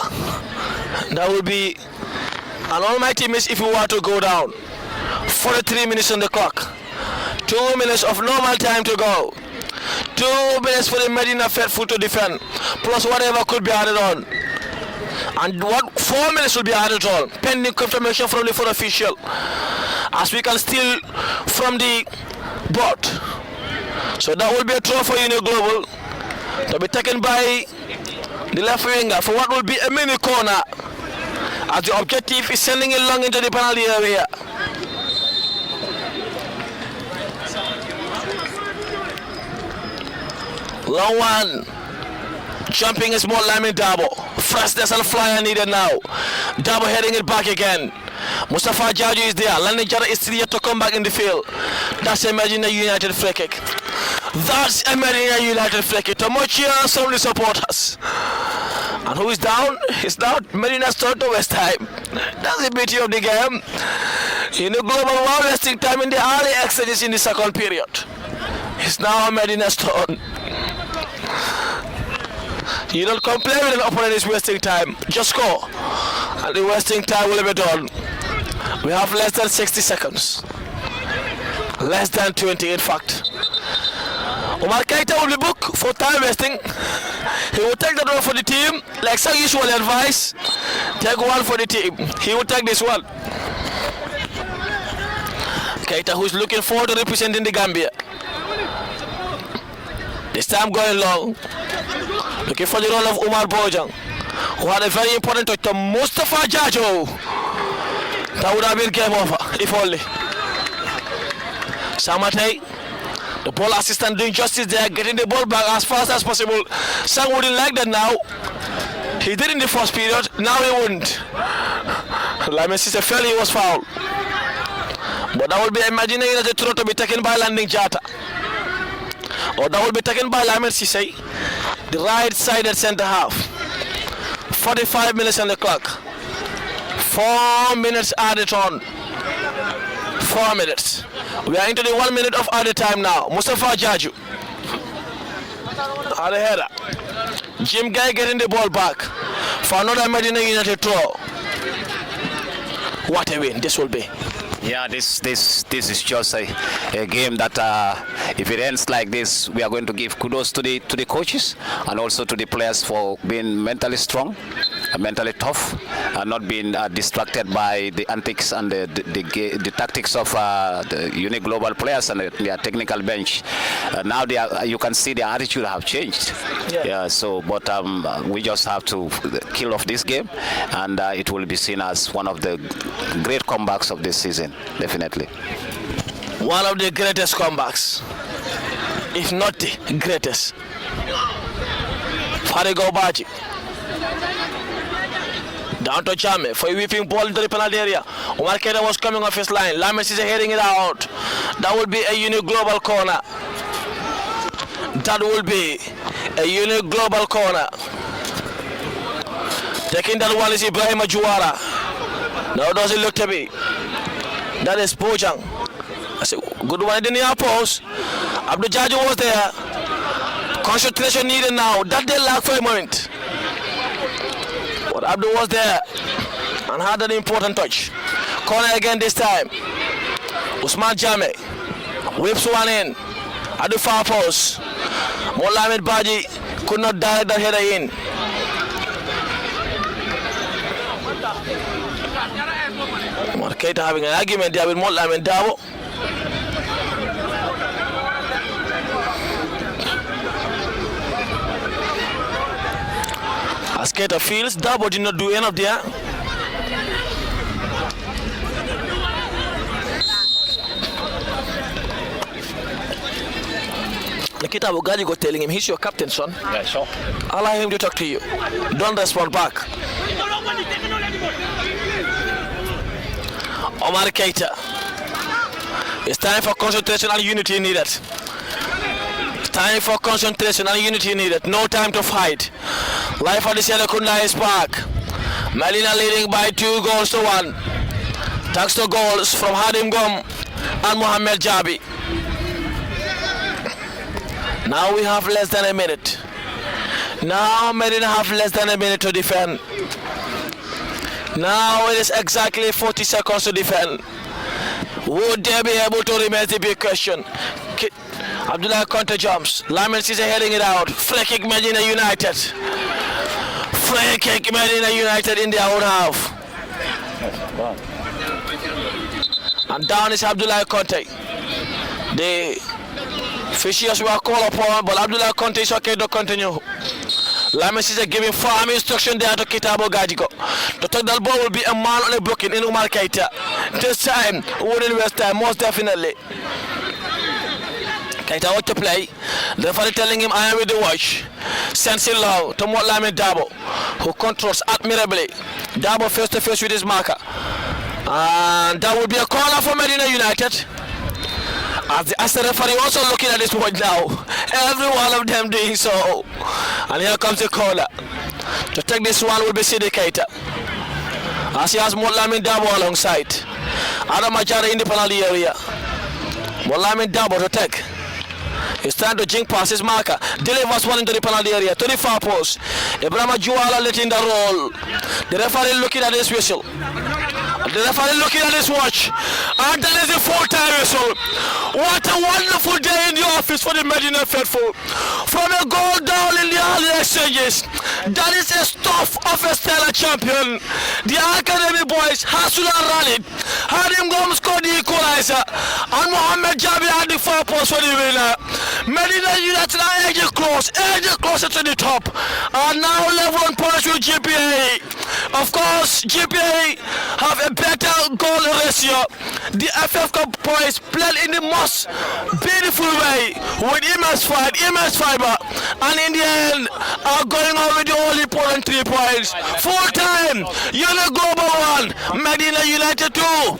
That will be an almighty miss if we want to go down. 43 minutes on the clock. 2 minutes of normal time to go. 2 minutes for the Medina faithful to defend, plus whatever could be added on. And 4 minutes will be added on, pending confirmation from the foreign official, as we can steal from the board. So that will be a throw for Global to be taken by the left winger for what will be a mini corner, as the objective is sending it long into the penalty area. Long one. Jumping is more Lamin Dabo. Fastness and flyer needed now. Dabo heading it back again. Mustafa Jaju is there. Landing Jara is still yet to come back in the field. That's a Medina United free kick. That's a Medina United free kick. To much cheers from the supporters. And who is down? It's now Medina's turn to waste time. That's the beauty of the game. Global while wasting time in the early exchanges in the second period. It's now Medina's turn. You don't complain when an opponent is wasting time. Just score. And the wasting time will be done. We have less than 60 seconds. Less than 20 in fact. Omar Keita will be booked for time wasting. He will take that one for the team. Like some usual advice. Take one for the team. He will take this one. Keita, who's looking forward to representing the Gambia. This time going long. Looking for the role of Umar Bojang, who had a very important touch to Mustafa Jajo. That would have been game over, if only. Samate, the ball assistant doing justice there, getting the ball back as fast as possible. Sam wouldn't like that now. He did in the first period, now he wouldn't. Lamin Sise felt he was foul. But that would be imagining that the throw to be taken by landing Jata. Or that will be taken by Lamin Sise. the right-sided centre half. 45 minutes on the clock. 4 minutes added on. 4 minutes. We are into the 1 minute of added time now. Mustafa Jaju. At the header. Jim Guy getting the ball back for another Medina United throw. What a win this will be. Yeah, this is just a game that if it ends like this, we are going to give kudos to the coaches and also to the players for being mentally strong, mentally tough, and not being distracted by the antics and the tactics of the unique global players and their technical bench. Now you can see their attitude have changed. Yeah. So, but we just have to kill off this game, and it will be seen as one of the great comebacks of this season. Definitely. One of the greatest comebacks, if not the greatest. Farigo Baji. Down to Chame for a whipping ball into the penalty area. Omar Keda was coming off his line. Lames is heading it out. That will be a unique global corner. That will be a unique global corner. Taking that one is Ibrahim Juwara. Now does it look to be? That is Bojang. I said, good one in the near post. Abdul Jaju was there. Concentration needed now. That they lack for a moment. But Abdul was there and had an important touch. Corner again this time. Usman Jame whips one in at the far post. Mohamed Baji could not direct that header in. Keita having an argument there with Mohamed Dabo. As Keita feels, Dabo did not do enough there. Nikita Bogaji got telling him, he's your captain, son. Yeah, sure. Allow him to talk to you. Don't respond back. Omar Keita. It's time for concentration and unity needed. Time for concentration and unity needed. No time to fight. Life at the Serekunda is back. Medina leading by 2-1. Thanks to goals from Hadim Gom and Mohamed Jabi. Now we have less than a minute. Now Medina have less than a minute to defend. Now it is exactly 40 seconds to defend. Would they be able to remain the big question? Abdullah Conte jumps. Lamens is heading it out. Free kick Medina United. Free kick Medina United in their own half. And down is Abdullah Conte. The officials were called upon, but Abdullah Conte is okay to continue. Lames is giving firm instruction there to Kitabo Gajigo. To take that ball will be a man on a blocking in Umar Keita. This time, wouldn't waste time, most definitely. Keita what to play. The referee telling him, I am with the watch. Sends it low to Mohamed Dabo, who controls admirably. Dabo face to face with his marker. And that will be a corner for Medina United. As the referee also looking at this watch now. Every one of them doing so. And here comes the corner. To take this one will be Sidi Keita. As he has Mohamed Dabo alongside. Adam Majara in the penalty area. Mohamed Dabo to take. It's time to jink past his marker. Delivers one into the penalty area to the far post. Ibrahim Juwala letting the roll. The referee looking at his whistle. The referee looking at his watch. And that is a full-time whistle. What a wonderful day in the office for the Medina faithful. From a goal down in the early exchanges. That is a stuff of a stellar champion. The academy boys hustled and rallied. Hadim Gom scored the equalizer. And Mohamed Jabi had the far post for the winner. Medina United are edging closer to the top. And now level on points with GPA. Of course, GPA have a better goal ratio. The FF Cup boys played in the most beautiful way with immense fiber, and in the end are going on with the all important 3 points. Full time, United Global 1, Medina United 2.